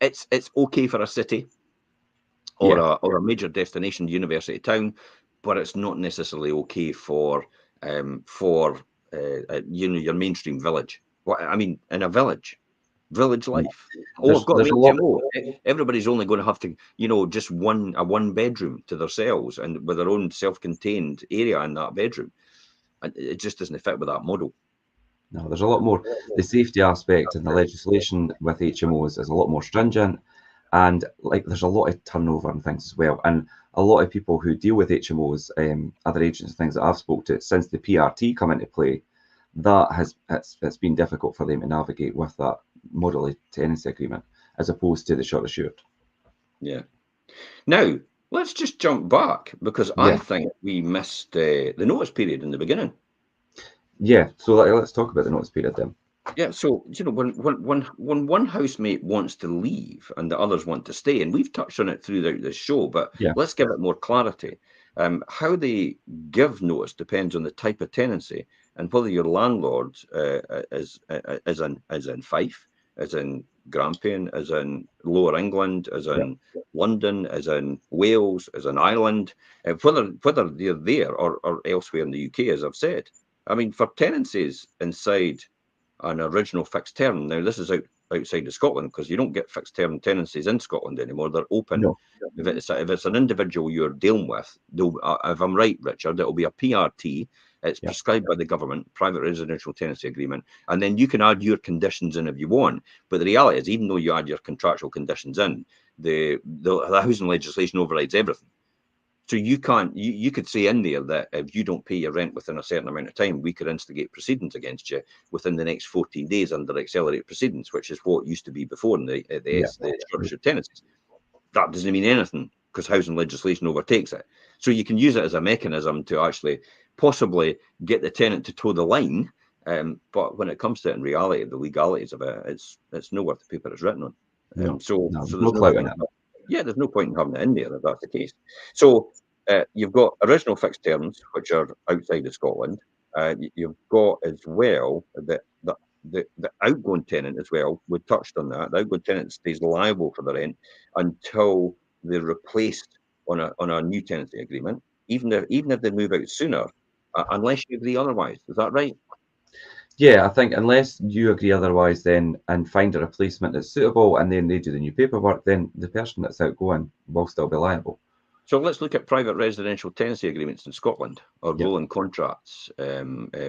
it's okay for a city or a major destination university town, but it's not necessarily okay for your mainstream village. I mean, in a village life. I've got an HMO. Everybody's only going to have to, just a one bedroom to themselves and with their own self-contained area in that bedroom. And it just doesn't fit with that model. No, there's a lot more. The safety aspect and the legislation with HMOs is a lot more stringent, And like there's a lot of turnover and things as well. And a lot of people who deal with HMOs, other agents and things that I've spoke to, since the PRT come into play, that it's been difficult for them to navigate with that model tenancy agreement as opposed to the short assured. Yeah. Now, let's just jump back, because I think we missed the notice period in the beginning. Yeah, so let's talk about the notice period then. Yeah, so when one housemate wants to leave and the others want to stay, and we've touched on it throughout this show, but let's give it more clarity. How they give notice depends on the type of tenancy and whether your landlord is in Fife, is in Grampian, is in Lower England, is in London, is in Wales, is in Ireland, whether they're there or elsewhere in the UK, as I've said. I mean, for tenancies inside an original fixed term. Now, this is outside of Scotland, because you don't get fixed term tenancies in Scotland anymore. They're open. No. If it's an individual you're dealing with, if I'm right, Richard, it'll be a PRT. It's prescribed by the government, private residential tenancy agreement, and then you can add your conditions in if you want. But the reality is, even though you add your contractual conditions in, the housing legislation overrides everything. So you can't. You could say in there that if you don't pay your rent within a certain amount of time, we could instigate proceedings against you within the next 14 days under accelerated proceedings, which is what used to be before in the structured tenancies. That doesn't mean anything, because housing legislation overtakes it. So you can use it as a mechanism to actually possibly get the tenant to toe the line. But when it comes to it in reality, the legalities of it, it's nowhere the paper is written on. So there's no clout in it. Yeah, there's no point in having it in there if that's the case. So you've got original fixed terms, which are outside of Scotland. You've got as well the outgoing tenant as well. We touched on that. The outgoing tenant stays liable for the rent until they're replaced on a new tenancy agreement, even if they move out sooner, unless you agree otherwise. Is that right? Yeah, I think unless you agree otherwise, then and find a replacement that's suitable, and then they do the new paperwork, then the person that's outgoing will still be liable. So let's look at private residential tenancy agreements in Scotland, or rolling contracts,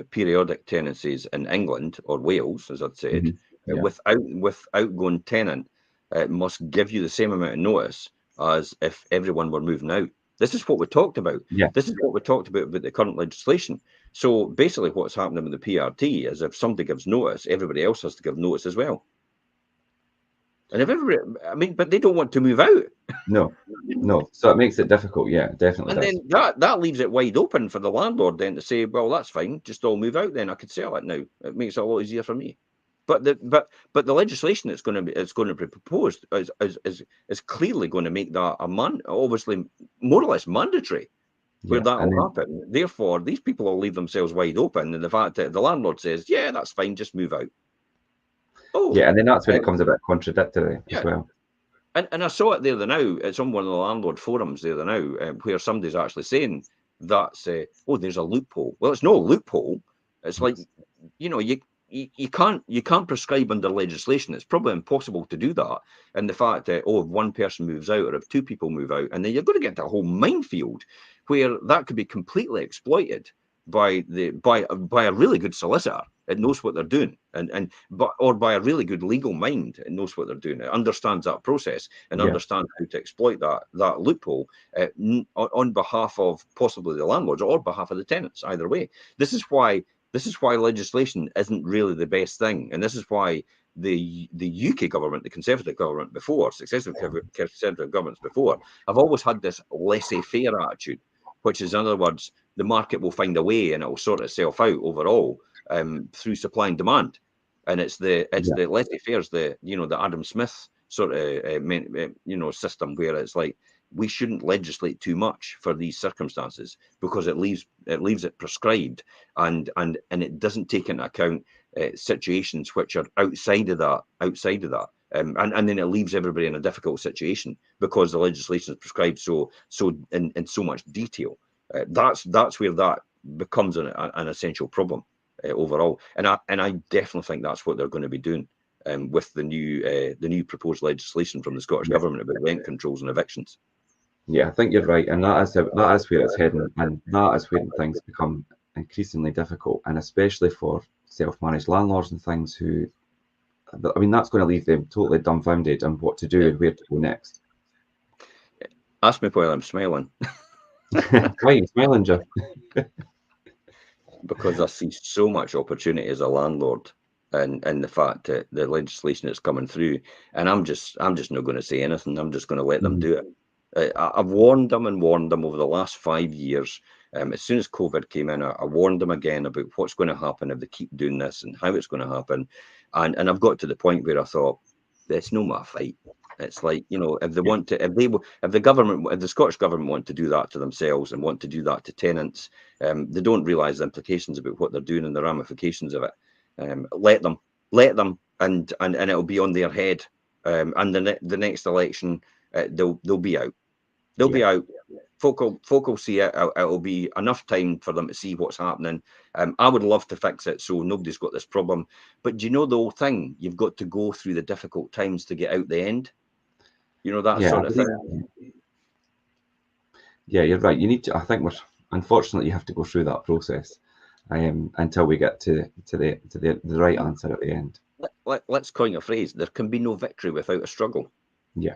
periodic tenancies in England or Wales, as I'd said. With outgoing tenant, it must give you the same amount of notice as if everyone were moving out. This is what we talked about. This is what we talked about the current legislation. So basically what's happening with the PRT is if somebody gives notice, everybody else has to give notice as well. And if everybody, I mean, but they don't want to move out. No. So it makes it difficult. Yeah, definitely. And then that leaves it wide open for the landlord then to say, well, that's fine, just all move out. Then I could sell it now. It makes it a lot easier for me. But the legislation that's going to be proposed is clearly going to make that obviously more or less mandatory, where that will happen. Therefore, these people will leave themselves wide open, and the fact that the landlord says, yeah, that's fine, just move out. Oh, yeah, and then that's when it comes a bit contradictory as well. And I saw it there the now. It's on one of the landlord forums there the now, where somebody's actually saying that's there's a loophole. Well, it's no loophole. It's like, you know, you can't prescribe under legislation. It's probably impossible to do that. And the fact that if one person moves out or if two people move out, and then you're going to get to a whole minefield where that could be completely exploited by a really good solicitor. It knows what they're doing, or by a really good legal mind, it knows what they're doing. It understands that process and understands how to exploit that loophole on behalf of possibly the landlords or behalf of the tenants. Either way, this is why legislation isn't really the best thing, and this is why the UK government, the Conservative government before, successive Conservative governments before, have always had this laissez-faire attitude, which is, in other words, the market will find a way and it will sort itself out overall. Through supply and demand, and it's the laissez-faire, the Adam Smith sort of system, where it's like we shouldn't legislate too much for these circumstances because it leaves it prescribed, and it doesn't take into account situations which are outside of that, and then it leaves everybody in a difficult situation because the legislation is prescribed so in so much detail. That's where that becomes an essential problem. Overall, and I definitely think that's what they're going to be doing with the new proposed legislation from the Scottish government about rent controls and evictions. Yeah, I think you're right, and that is where it's heading, and that is when things become increasingly difficult, and especially for self-managed landlords and things who I mean, that's going to leave them totally dumbfounded on what to do and where to go next. Ask me while I'm smiling. Why are you smiling, Jeff? Because I see so much opportunity as a landlord, and the fact that the legislation that's coming through, and I'm just not going to say anything. I'm just going to let them do it. I've warned them over the last 5 years. As soon as COVID came in, I warned them again about what's going to happen if they keep doing this and how it's going to happen. And I've got to the point where I thought, it's no matter fight. It's like, you know, if they want to, if the Scottish government want to do that to themselves and want to do that to tenants, they don't realise the implications about what they're doing and the ramifications of it. Let them, and it'll be on their head. And the next election, they'll be out. They'll be out. Folk will see it. It'll be enough time for them to see what's happening. I would love to fix it so nobody's got this problem. But do you know the whole thing? You've got to go through the difficult times to get out the end. You know, that sort of thing. Yeah, you're right. You need to. I think unfortunately you have to go through that process until we get to the right answer at the end. Let's coin a phrase. There can be no victory without a struggle. Yeah.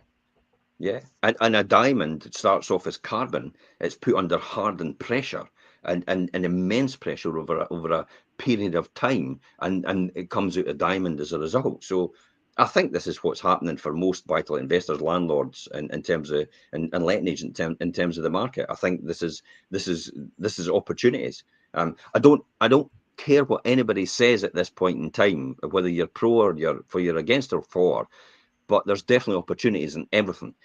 Yeah, and a diamond starts off as carbon. It's put under hardened pressure and immense pressure over a period of time, and it comes out a diamond as a result. So I think this is what's happening for most vital investors, landlords, in terms of and letting agents in terms of the market. I think this is opportunities. I don't care what anybody says at this point in time, whether you're pro or you're against or for. But there's definitely opportunities in everything.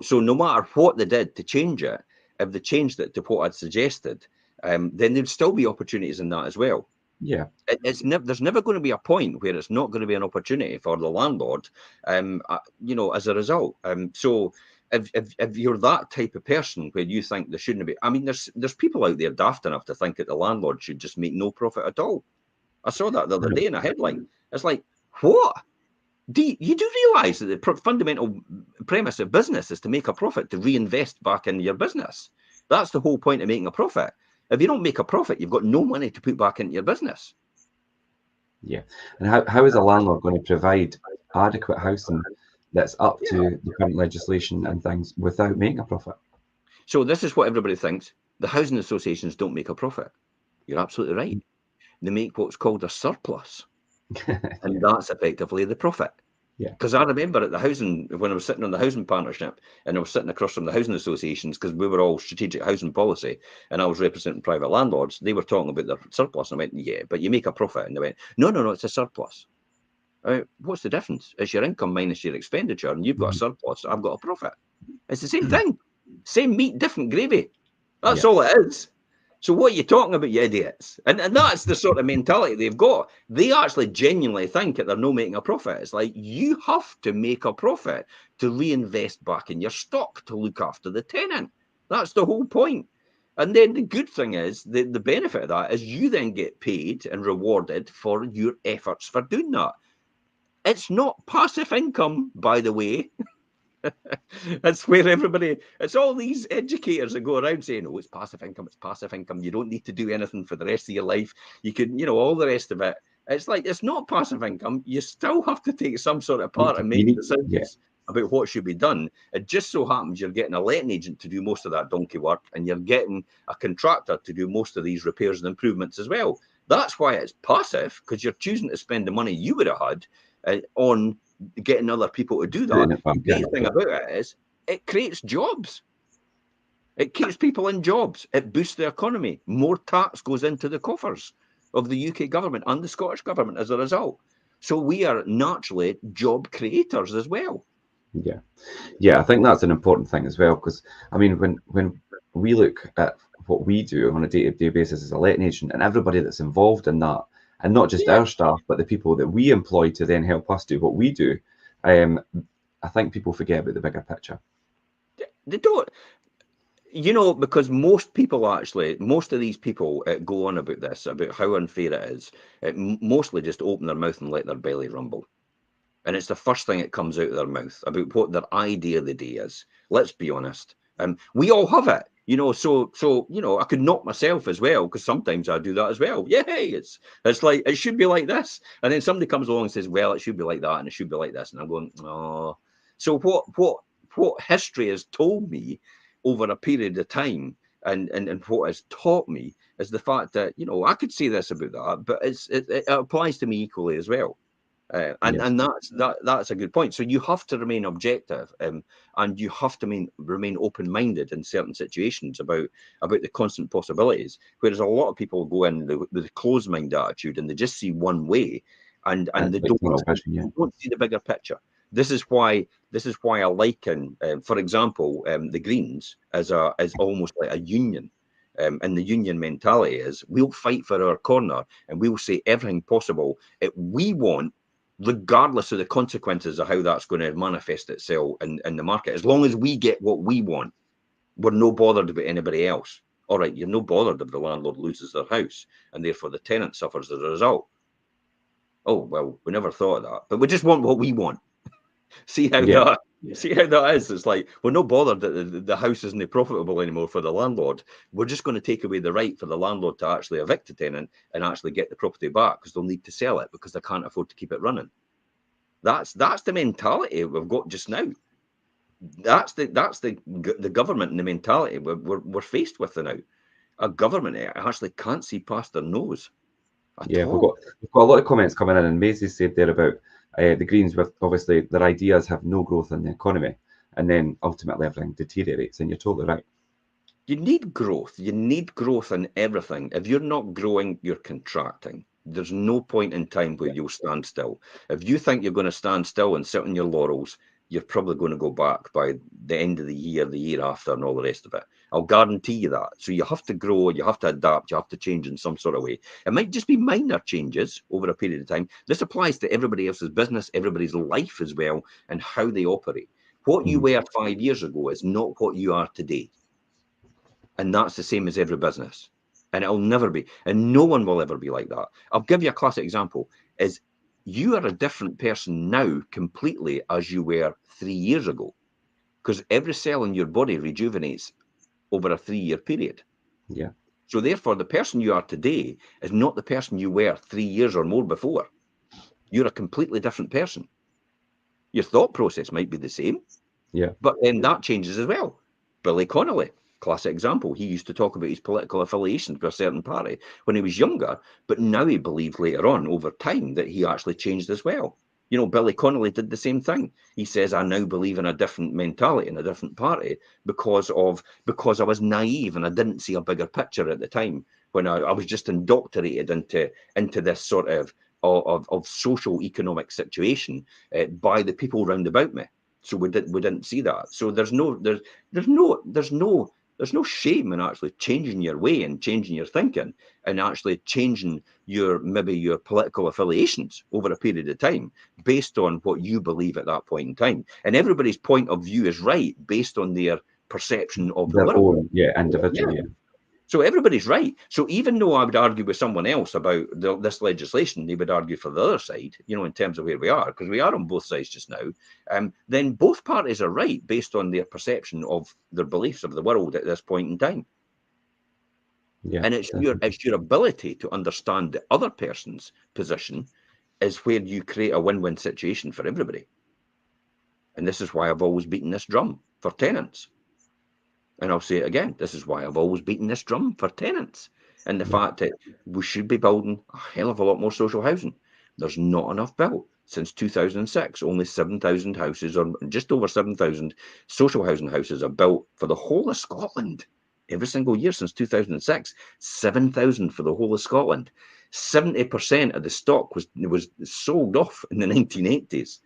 So no matter what they did to change it, if they changed it to what I'd suggested, then there'd still be opportunities in that as well. Yeah. There's never going to be a point where it's not going to be an opportunity for the landlord, you know, as a result. So if you're that type of person where you think there shouldn't be, I mean, there's people out there daft enough to think that the landlord should just make no profit at all. I saw that the other day in a headline. It's like, what? You do realise that the fundamental premise of business is to make a profit, to reinvest back in your business. That's the whole point of making a profit. If you don't make a profit, you've got no money to put back into your business. Yeah. And how is a landlord going to provide adequate housing that's up to the current legislation and things without making a profit? So this is what everybody thinks. The housing associations don't make a profit. You're absolutely right. They make what's called a surplus. And that's effectively the profit. Yeah. Because I remember at the housing, when I was sitting on the housing partnership, and I was sitting across from the housing associations, because we were all strategic housing policy, and I was representing private landlords, they were talking about their surplus. And I went, yeah, but you make a profit. And they went, no, it's a surplus. What's the difference? It's your income minus your expenditure, and you've got a surplus. I've got a profit. It's the same thing. Same meat, different gravy. That's all it is. So what are you talking about, you idiots? And that's the sort of mentality they've got. They actually genuinely think that they're not making a profit. It's like, you have to make a profit to reinvest back in your stock to look after the tenant. That's the whole point. And then the good thing is, the benefit of that is you then get paid and rewarded for your efforts for doing that. It's not passive income, by the way. That's where it's all these educators that go around saying, oh, it's passive income. You don't need to do anything for the rest of your life. You can, all the rest of it. It's like, it's not passive income. You still have to take some sort of part and make decisions about what should be done. It just so happens you're getting a letting agent to do most of that donkey work, and you're getting a contractor to do most of these repairs and improvements as well. That's why it's passive, because you're choosing to spend the money you would have had on getting other people to do that. The great thing about it is it creates jobs. It keeps people in jobs. It boosts the economy. More tax goes into the coffers of the UK government and the Scottish government as a result. So we are naturally job creators as well. Yeah, I think that's an important thing as well, because I mean, when we look at what we do on a day-to-day basis as a letting agent, and everybody that's involved in that, and not just our staff, but the people that we employ to then help us do what we do, I think people forget about the bigger picture. They don't. Because most of these people go on about this, about how unfair it is. Mostly just open their mouth and let their belly rumble. And it's the first thing that comes out of their mouth about what their idea of the day is. Let's be honest. We all have it. You know, so you know, I could knock myself as well, because sometimes I do that as well. Yeah, it's like it should be like this, and then somebody comes along and says, well, it should be like that, and it should be like this, and I'm going, oh. So what history has told me over a period of time, and what has taught me, is the fact that, you know, I could say this about that, but it applies to me equally as well. And that's a good point. So you have to remain objective, and you have to remain open-minded in certain situations about the constant possibilities. Whereas a lot of people go in with a closed-mind attitude, and they just see one way, and they don't see the bigger picture. This is why I liken, for example, the Greens as almost like a union. And the union mentality is, we'll fight for our corner, and we'll say everything possible that we want, regardless of the consequences of how that's going to manifest itself in the market. As long as we get what we want, we're no bothered about anybody else. All right, you're no bothered if the landlord loses their house, and therefore the tenant suffers as a result. Oh, well, we never thought of that, but we just want what we want. See how that is? It's like, we're not bothered that the house isn't profitable anymore for the landlord. We're just going to take away the right for the landlord to actually evict the tenant and actually get the property back, because they'll need to sell it because they can't afford to keep it running. That's the mentality we've got just now. That's the government and the mentality we're faced with now. A government actually can't see past their nose. Yeah, we've got a lot of comments coming in, and Maisie said there about the Greens, with obviously their ideas have no growth in the economy, and then ultimately everything deteriorates. And you're totally right. You need growth. You need growth in everything. If you're not growing, you're contracting. There's no point in time where you'll stand still. If you think you're going to stand still and sit on your laurels, you're probably going to go back by the end of the year after, and all the rest of it. I'll guarantee you that. So you have to grow, you have to adapt, you have to change in some sort of way. It might just be minor changes over a period of time. This applies to everybody else's business, everybody's life as well, and how they operate. What you were 5 years ago is not what you are today. And that's the same as every business. And it'll never be. And no one will ever be like that. I'll give you a classic example. Is you are a different person now completely as you were 3 years ago. Because every cell in your body rejuvenates over a 3-year period. Yeah. So therefore, the person you are today is not the person you were 3 years or more before. You're a completely different person. Your thought process might be the same. Yeah. But then that changes as well. Billy Connolly, classic example. He used to talk about his political affiliations with a certain party when he was younger, but now he believes later on, over time, that he actually changed as well. You know, Billy Connolly did the same thing. He says, I now believe in a different mentality in a different party because I was naive and I didn't see a bigger picture at the time, when I was just indoctrinated into this sort of social economic situation by the people round about me. So we didn't see that. So there's no shame in actually changing your way and changing your thinking and actually changing your political affiliations over a period of time based on what you believe at that point in time. And everybody's point of view is right based on their perception of the world. Individual. Yeah. So everybody's right. So even though I would argue with someone else about this legislation, they would argue for the other side, you know, in terms of where we are, because we are on both sides just now. Then both parties are right based on their perception of their beliefs of the world at this point in time. Yeah. And it's your ability to understand the other person's position is where you create a win-win situation for everybody. And this is why I've always beaten this drum for tenants. And I'll say it again, this is why I've always beaten this drum for tenants. And the fact that we should be building a hell of a lot more social housing. There's not enough built. Since 2006, only 7,000 houses, or just over 7,000 social housing houses are built for the whole of Scotland. Every single year since 2006, 7,000 for the whole of Scotland. 70% of the stock was sold off in the 1980s.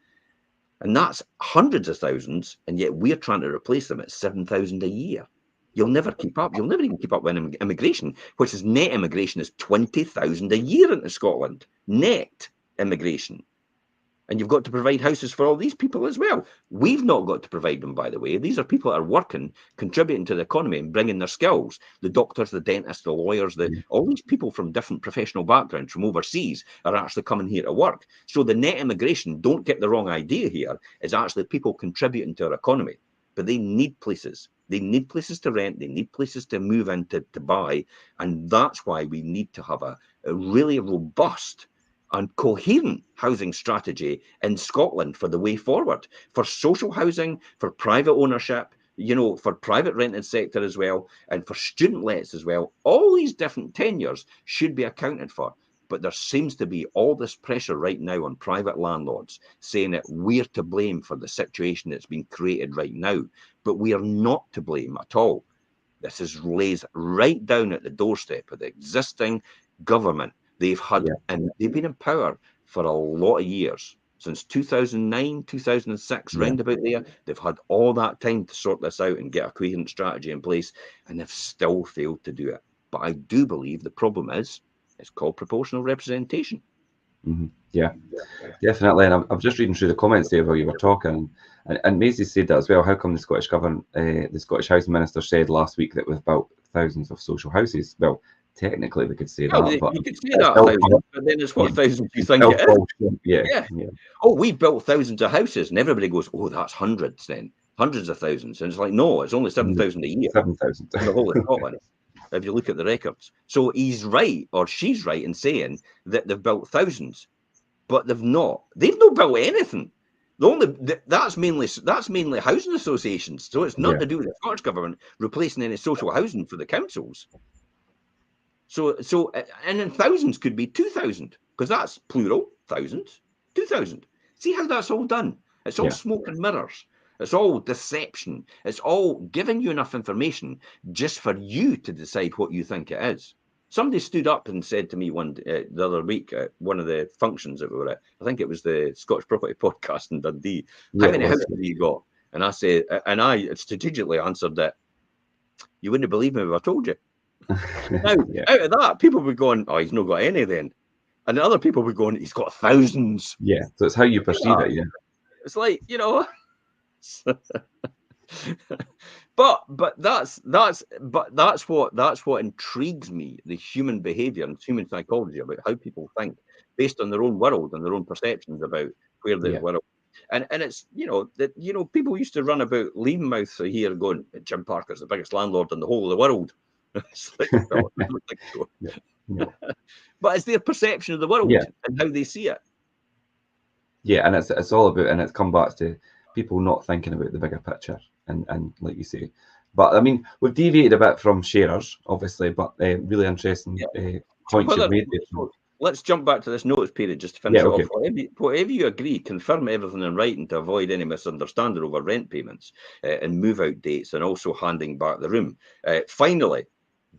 And that's hundreds of thousands, and yet we're trying to replace them at 7,000 a year. You'll never keep up. You'll never even keep up with immigration, which is net immigration is 20,000 a year into Scotland. Net immigration. And you've got to provide houses for all these people as well. We've not got to provide them, by the way. These are people that are working, contributing to the economy and bringing their skills. The doctors, the dentists, the lawyers, all these people from different professional backgrounds from overseas are actually coming here to work. So the net immigration, don't get the wrong idea here, is actually people contributing to our economy. But they need places. They need places to rent. They need places to move in to buy. And that's why we need to have a really robust and coherent housing strategy in Scotland for the way forward, for social housing, for private ownership, for private rented sector as well, and for student lets as well. All these different tenures should be accounted for. But there seems to be all this pressure right now on private landlords saying that we're to blame for the situation that's been created right now. But we are not to blame at all. This lays right down at the doorstep of the existing government. They've had, and they've been in power for a lot of years, since 2009, 2006, round about there. They've had all that time to sort this out and get a coherent strategy in place, and they've still failed to do it. But I do believe the problem is, it's called proportional representation. Yeah, definitely. And I'm just reading through the comments there while you were talking, and Maisie said that as well. How come the Scottish government, the Scottish Housing Minister said last week that we've built thousands of social houses? Well, technically we could say that, but you could say that 1,000, but then it's what thousands you think it is. Yeah. Oh, we built thousands of houses, and everybody goes, "Oh, that's hundreds then, hundreds of thousands," and it's like, no, it's only 7,000 a year. 7,000 in the whole of Scotland. If you look at the records. So he's right, or she's right, in saying that they've built thousands, but they've not. They've not built anything. That's mainly housing associations. So it's not to do with the Scottish government replacing any social housing for the councils. So and then thousands could be 2,000, because that's plural, thousands, 2,000. See how that's all done? It's all smoke and mirrors. It's all deception. It's all giving you enough information just for you to decide what you think it is. Somebody stood up and said to me the other week at one of the functions that we were at, I think it was the Scottish Property Podcast in Dundee, how many houses have you got? And I said, and I strategically answered that, you wouldn't believe me if I told you. Now, out of that, people were going, oh, he's not got any then. And the other people were going, he's got thousands. Yeah, so it's how you perceive it, It's like, but that's what intrigues me, the human behavior and human psychology about how people think based on their own world and their own perceptions about where the world. And it's that people used to run about Leamouth here going, Jim Parker's the biggest landlord in the whole of the world. Like, no, I don't think so. But it's their perception of the world and how they see it. Yeah, and it's all about, and it's come back to people not thinking about the bigger picture, and like you say. But I mean, we've deviated a bit from sharers, obviously, but really interesting points you've made. Let's jump back to this notice period just to finish off. Whatever you agree, confirm everything in writing to avoid any misunderstanding over rent payments and move-out dates, and also handing back the room. Finally,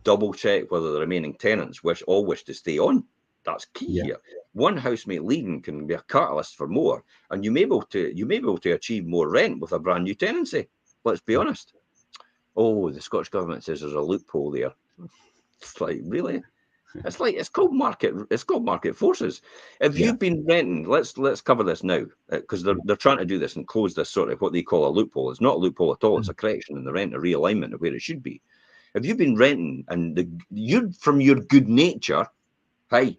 double check whether the remaining tenants wish to stay on. That's key here. One housemate leaving can be a catalyst for more, and you may be able to achieve more rent with a brand new tenancy. Let's be honest. Oh, the Scottish government says there's a loophole there. It's like, really? It's called market forces. If you've been renting, let's cover this now, because they're trying to do this and close this sort of what they call a loophole. It's not a loophole at all. It's a correction in the rent, a realignment of where it should be. If you've been renting and you from your good nature, by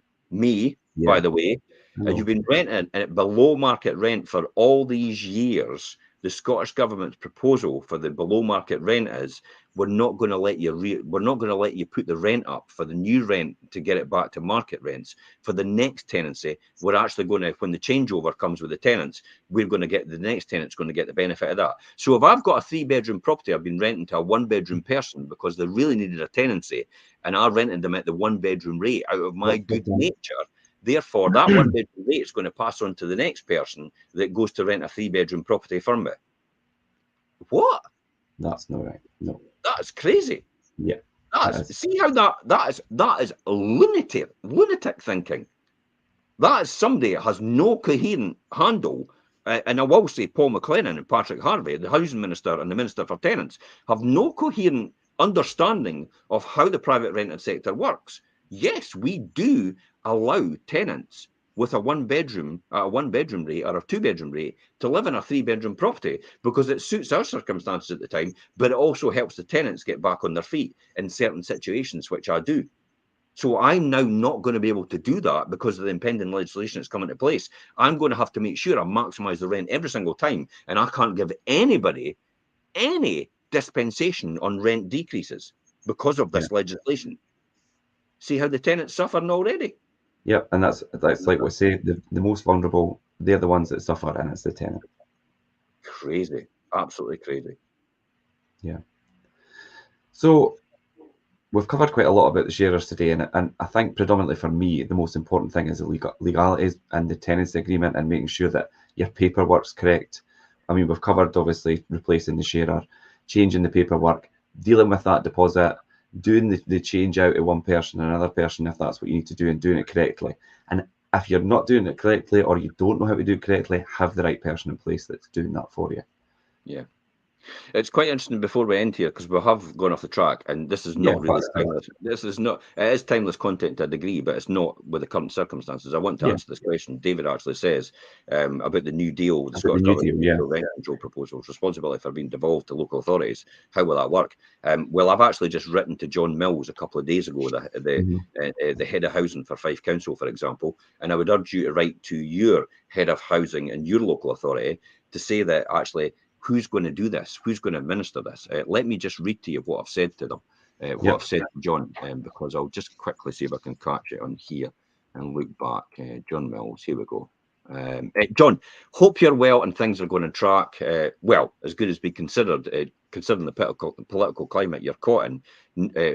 the way, and you've been renting at below market rent for all these years, the Scottish government's proposal for the below market rent is we're not going to let you put the rent up for the new rent to get it back to market rents. For the next tenancy, we're actually going to, when the changeover comes with the tenants, the next tenant's going to get the benefit of that. So if I've got a 3-bedroom property, I've been renting to a 1-bedroom person because they really needed a tenancy, and I rented them at the 1-bedroom rate out of my good nature. Therefore, that 1-bedroom rate is going to pass on to the next person that goes to rent a 3-bedroom property from me. What? That's not right. No. That's crazy. Yeah. See how that is lunatic thinking. That is somebody that has no coherent handle. And I will say Paul McLennan and Patrick Harvey, the Housing Minister and the Minister for Tenants, have no coherent understanding of how the private rented sector works. Yes, we do allow tenants with a 1-bedroom rate or a 2-bedroom rate to live in a 3-bedroom property because it suits our circumstances at the time, but it also helps the tenants get back on their feet in certain situations, which I do. So I'm now not going to be able to do that because of the impending legislation that's coming into place. I'm going to have to make sure I maximise the rent every single time, and I can't give anybody any dispensation on rent decreases because of this legislation. See how the tenants suffering already? Yep, and that's like we say, the most vulnerable, they're the ones that suffer, and it's the tenant. Crazy, absolutely crazy. Yeah. So we've covered quite a lot about the sharers today, and I think predominantly for me, the most important thing is the legalities and the tenancy agreement and making sure that your paperwork's correct. I mean, we've covered obviously replacing the sharer, changing the paperwork, dealing with that deposit, doing the change out of one person and another person if that's what you need to do, and doing it correctly. And if you're not doing it correctly or you don't know how to do it correctly, have the right person in place that's doing that for you. Yeah. It's quite interesting before we end here, because we have gone off the track, and this is not really timeless. This is not, it is timeless content to a degree, but it's not with the current circumstances. I want to answer this question. David actually says about the new deal, the Scottish Government rent control proposals, responsibility for being devolved to local authorities. How will that work? Well, I've actually just written to John Mills a couple of days ago, the head of housing for Fife Council, for example, and I would urge you to write to your head of housing in your local authority to say that actually, who's going to do this? Who's going to administer this? Let me just read to you what I've said to them, what I've said to John, because I'll just quickly see if I can catch it on here and look back. John Mills, here we go. John, hope you're well and things are going to track well, as good as be considered, considering the political climate you're caught in,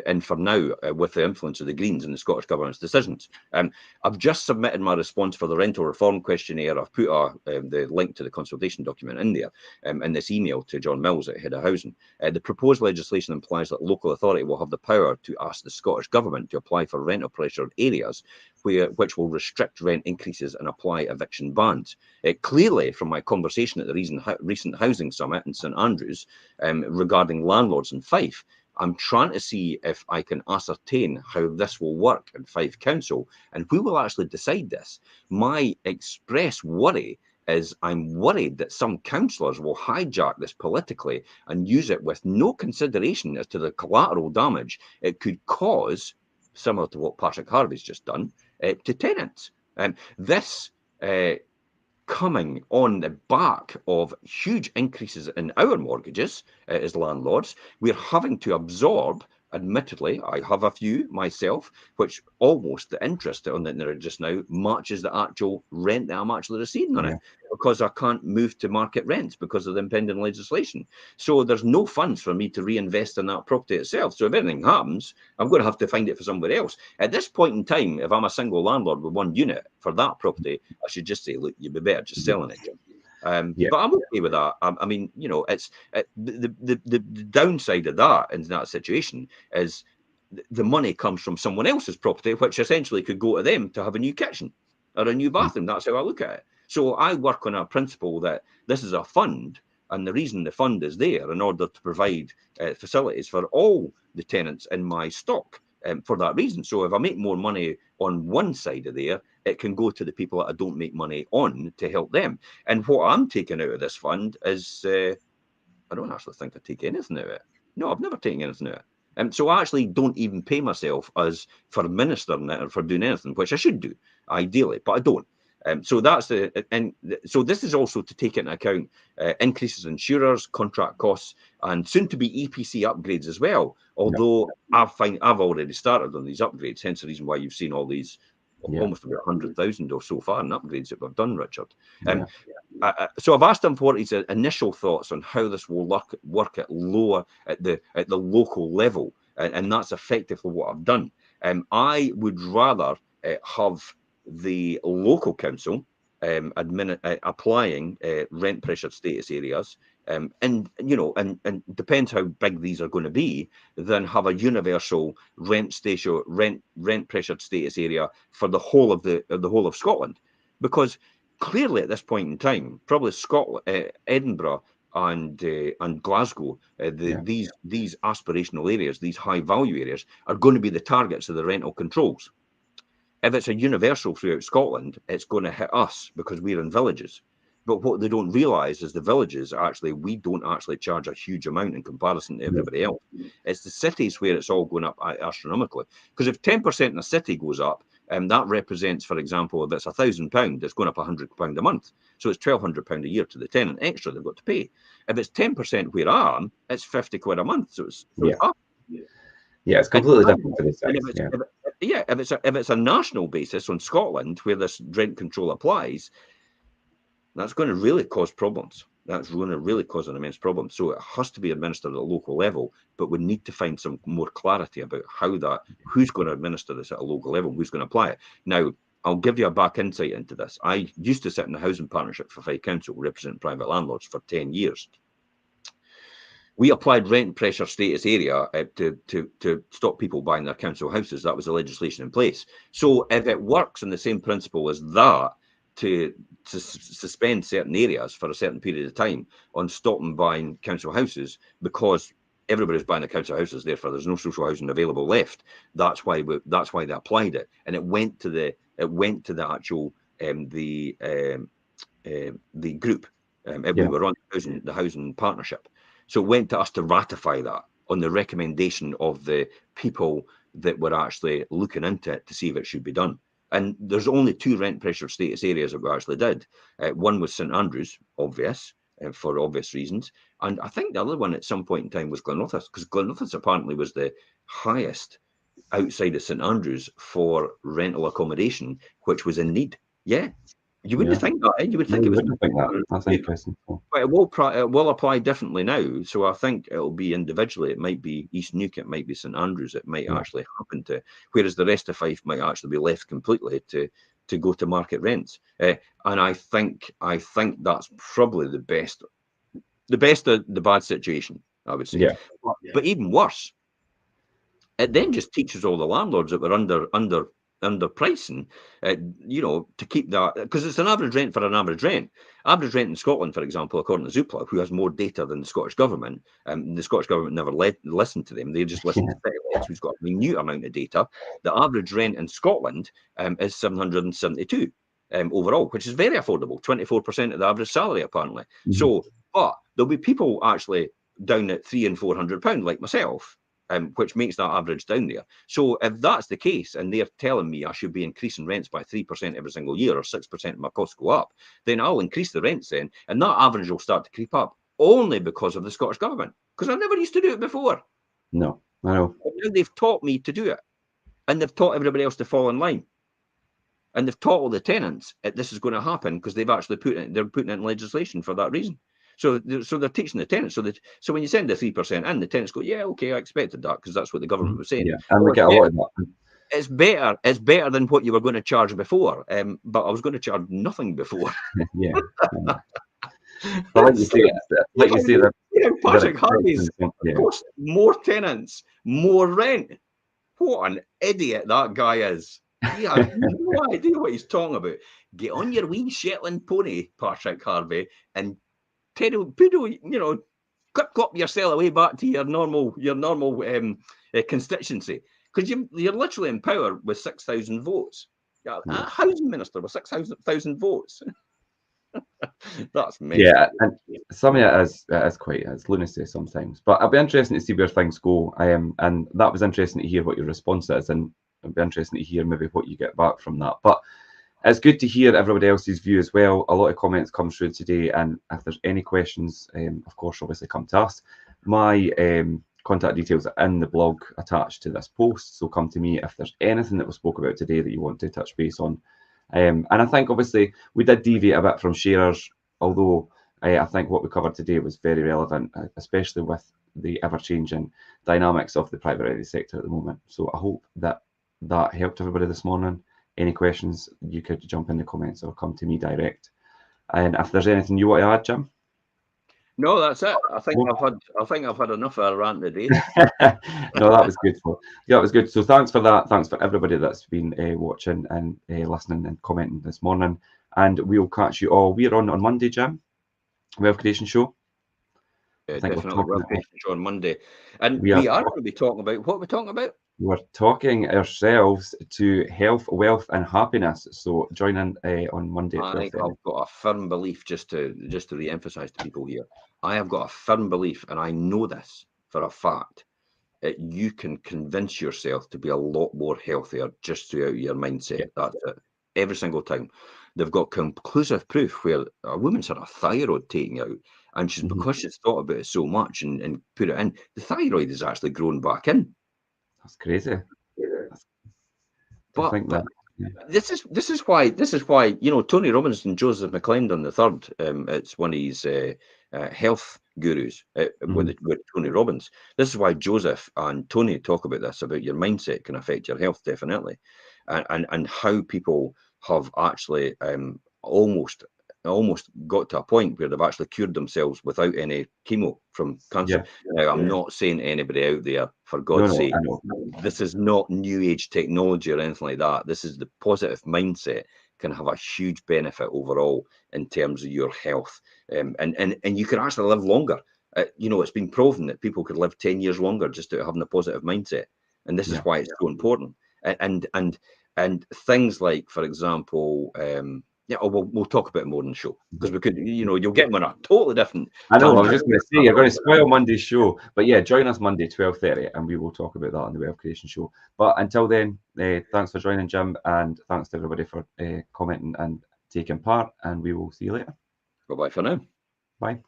and for now, with the influence of the Greens and the Scottish Government's decisions. I've just submitted my response for the rental reform questionnaire. I've put the link to the consultation document in there, in this email to John Mills at Head of Housing. The proposed legislation implies that local authority will have the power to ask the Scottish Government to apply for rental pressure areas which will restrict rent increases and apply eviction bans. Clearly, from my conversation at the recent housing summit in St Andrews regarding landlords in Fife, I'm trying to see if I can ascertain how this will work in Fife Council and who will actually decide this. My express worry is I'm worried that some councillors will hijack this politically and use it with no consideration as to the collateral damage it could cause, similar to what Patrick Harvey's just done, to tenants. This coming on the back of huge increases in our mortgages as landlords, we're having to absorb, admittedly, I have a few myself, which almost the interest on it just now matches the actual rent that I'm actually receiving on it, because I can't move to market rents because of the impending legislation. So there's no funds for me to reinvest in that property itself. So if anything happens, I'm going to have to find it for somebody else. At this point in time, if I'm a single landlord with one unit for that property, I should just say, look, you'd be better just selling it, Jim. But I'm okay with that. I mean, you know, it's the downside of that in that situation is the money comes from someone else's property, which essentially could go to them to have a new kitchen or a new bathroom. That's how I look at it. So I work on a principle that this is a fund, and the reason the fund is there in order to provide facilities for all the tenants in my stock. For that reason. So if I make more money on one side of there, it can go to the people that I don't make money on to help them. And what I'm taking out of this fund is, I don't actually think I take anything out of it. No, I've never taken anything out of it. So I actually don't even pay myself as for administering it or for doing anything, which I should do, ideally, but I don't. So that's so this is also to take into account increases in insurers, contract costs, and soon to be EPC upgrades as well. Although I've already started on these upgrades, hence the reason why you've seen all these almost about 100,000 or so far in upgrades that we've done, Richard. So I've asked him for what his initial thoughts on how this will work at the local level, and that's effectively what I've done. I would rather have the local council applying rent pressured status areas, and you know, and depends how big these are going to be, than have a universal rent pressured status area for the whole of Scotland, because clearly at this point in time, probably Scotland, Edinburgh, and Glasgow, these aspirational areas, these high value areas, are going to be the targets of the rental controls. If it's a universal throughout Scotland, it's going to hit us because we're in villages. But what they don't realise is the villages, actually, we don't actually charge a huge amount in comparison to everybody else. It's the cities where it's all going up astronomically. Because if 10% in a city goes up, that represents, for example, if it's £1,000, it's going up £100 a month. So it's £1,200 a year to the tenant extra they've got to pay. If it's 10% where I am, it's £50 a month. So it's half. Yeah, it's completely different for the size. If it's a national basis on Scotland where this rent control applies, that's going to really cause problems. That's going to really cause an immense problem. So it has to be administered at a local level, but we need to find some more clarity about who's going to administer this at a local level, who's going to apply it. Now, I'll give you a back insight into this. I used to sit in the housing partnership for Fife Council, representing private landlords for 10 years. We applied rent pressure status area to stop people buying their council houses. That was the legislation in place. So if it works on the same principle as that, to suspend certain areas for a certain period of time on stopping buying council houses because everybody's buying the council houses, therefore there's no social housing available left. That's why they applied it, and it went to the actual the group. We were on the housing partnership, so it went to us to ratify that on the recommendation of the people that were actually looking into it to see if it should be done. And there's only 2 rent pressure status areas that we actually did. One was St Andrews, obvious, for obvious reasons. And I think the other one at some point in time was Glenrothes, because Glenrothes apparently was the highest outside of St Andrews for rental accommodation, which was in need. Yeah. You wouldn't think that, eh? You would think it was. Think that. That's interesting. But it will apply differently now. So I think it'll be individually. It might be East Nuke, it might be St Andrews, it might actually happen to, whereas the rest of Fife might actually be left completely to go to market rents. And I think that's probably the best of the bad situation, I would say. Yeah. But even worse, it then just teaches all the landlords that were underpricing, to keep that, because it's an average rent for an average rent. Average rent in Scotland, for example, according to Zoopla, who has more data than the Scottish government, the Scottish government never listened to them. They just listened to Tenants, who's got a minute amount of data. The average rent in Scotland is 772 overall, which is very affordable, 24% of the average salary, apparently. So, but there'll be people actually down at £300 and £400, like myself, which makes that average down there. So if that's the case, and they're telling me I should be increasing rents by 3% every single year, or 6% of my costs go up, then I'll increase the rents then, and that average will start to creep up, only because of the Scottish government. Because I never used to do it before. No, I know. But now they've taught me to do it, and they've taught everybody else to fall in line. And they've taught all the tenants that this is going to happen because they've actually they're putting it in legislation for that reason. So they're teaching the tenants. So when you send the 3% in, the tenants go, yeah, okay, I expected that because that's what the government was saying. Yeah, and we get a lot of that. It's better than what you were going to charge before. But I was going to charge nothing before. Yeah. But like you say, that Patrick Harvey's cost more tenants, more rent. What an idiot that guy is. He has no idea what he's talking about. Get on your wee Shetland pony, Patrick Harvey, and clip yourself away back to your normal constituency, because you're literally in power with 6,000 votes. A housing minister with 6,000 votes. That's amazing. Yeah, and some of it is quite lunacy sometimes. But it'll be interesting to see where things go. And that was interesting to hear what your response is, and it'll be interesting to hear maybe what you get back from that. But it's good to hear everybody else's view as well. A lot of comments come through today, and if there's any questions, of course, obviously come to us. My contact details are in the blog attached to this post, so come to me if there's anything that we spoke about today that you want to touch base on. And I think obviously we did deviate a bit from sharers, although I think what we covered today was very relevant, especially with the ever-changing dynamics of the private equity sector at the moment. So I hope that helped everybody this morning. Any questions, you could jump in the comments or come to me direct. And if there's anything you want to add, Jim? No, that's it. I think I've had enough of a rant today. No, that was good. Yeah, it was good. So thanks for that. Thanks for everybody that's been watching and listening and commenting this morning. And we'll catch you all. We're on Monday, Jim. Wealth Creation Show. Yeah, definitely Wealth Creation Show on Monday. And we are going to be talking about, what are we talking about? We're talking ourselves to health, wealth, and happiness. So join in on Monday. I've got a firm belief, just to re-emphasize to people here. I have got a firm belief, and I know this for a fact. you can convince yourself to be a lot more healthier just throughout your mindset. Yeah. That's it. Every single time. They've got conclusive proof where a woman's had a thyroid taken out, and she's because she's thought about it so much and put it in, the thyroid is actually grown back in. That's crazy. But, think that. Yeah. this is why Tony Robbins and Joseph McClendon III, it's one of his health gurus with Tony Robbins. This is why Joseph and Tony talk about this, about your mindset can affect your health, definitely, and how people have actually almost got to a point where they've actually cured themselves without any chemo from cancer. Now, I'm not saying to anybody out there, for God's sake, I know. this is not new age technology or anything like that. This is the positive mindset can have a huge benefit overall in terms of your health. And you can actually live longer. It's been proven that people could live 10 years longer just out of having a positive mindset. And this is why it's so important. And things like, for example, we'll talk about it more in the show, because we could, you'll get me on a totally different. I know. I was just going to say you're going to spoil Monday's show, but yeah, join us Monday 12:30, and we will talk about that on the Wealth Creation Show. But until then, thanks for joining, Jim, and thanks to everybody for commenting and taking part. And we will see you later. Bye bye for now. Bye.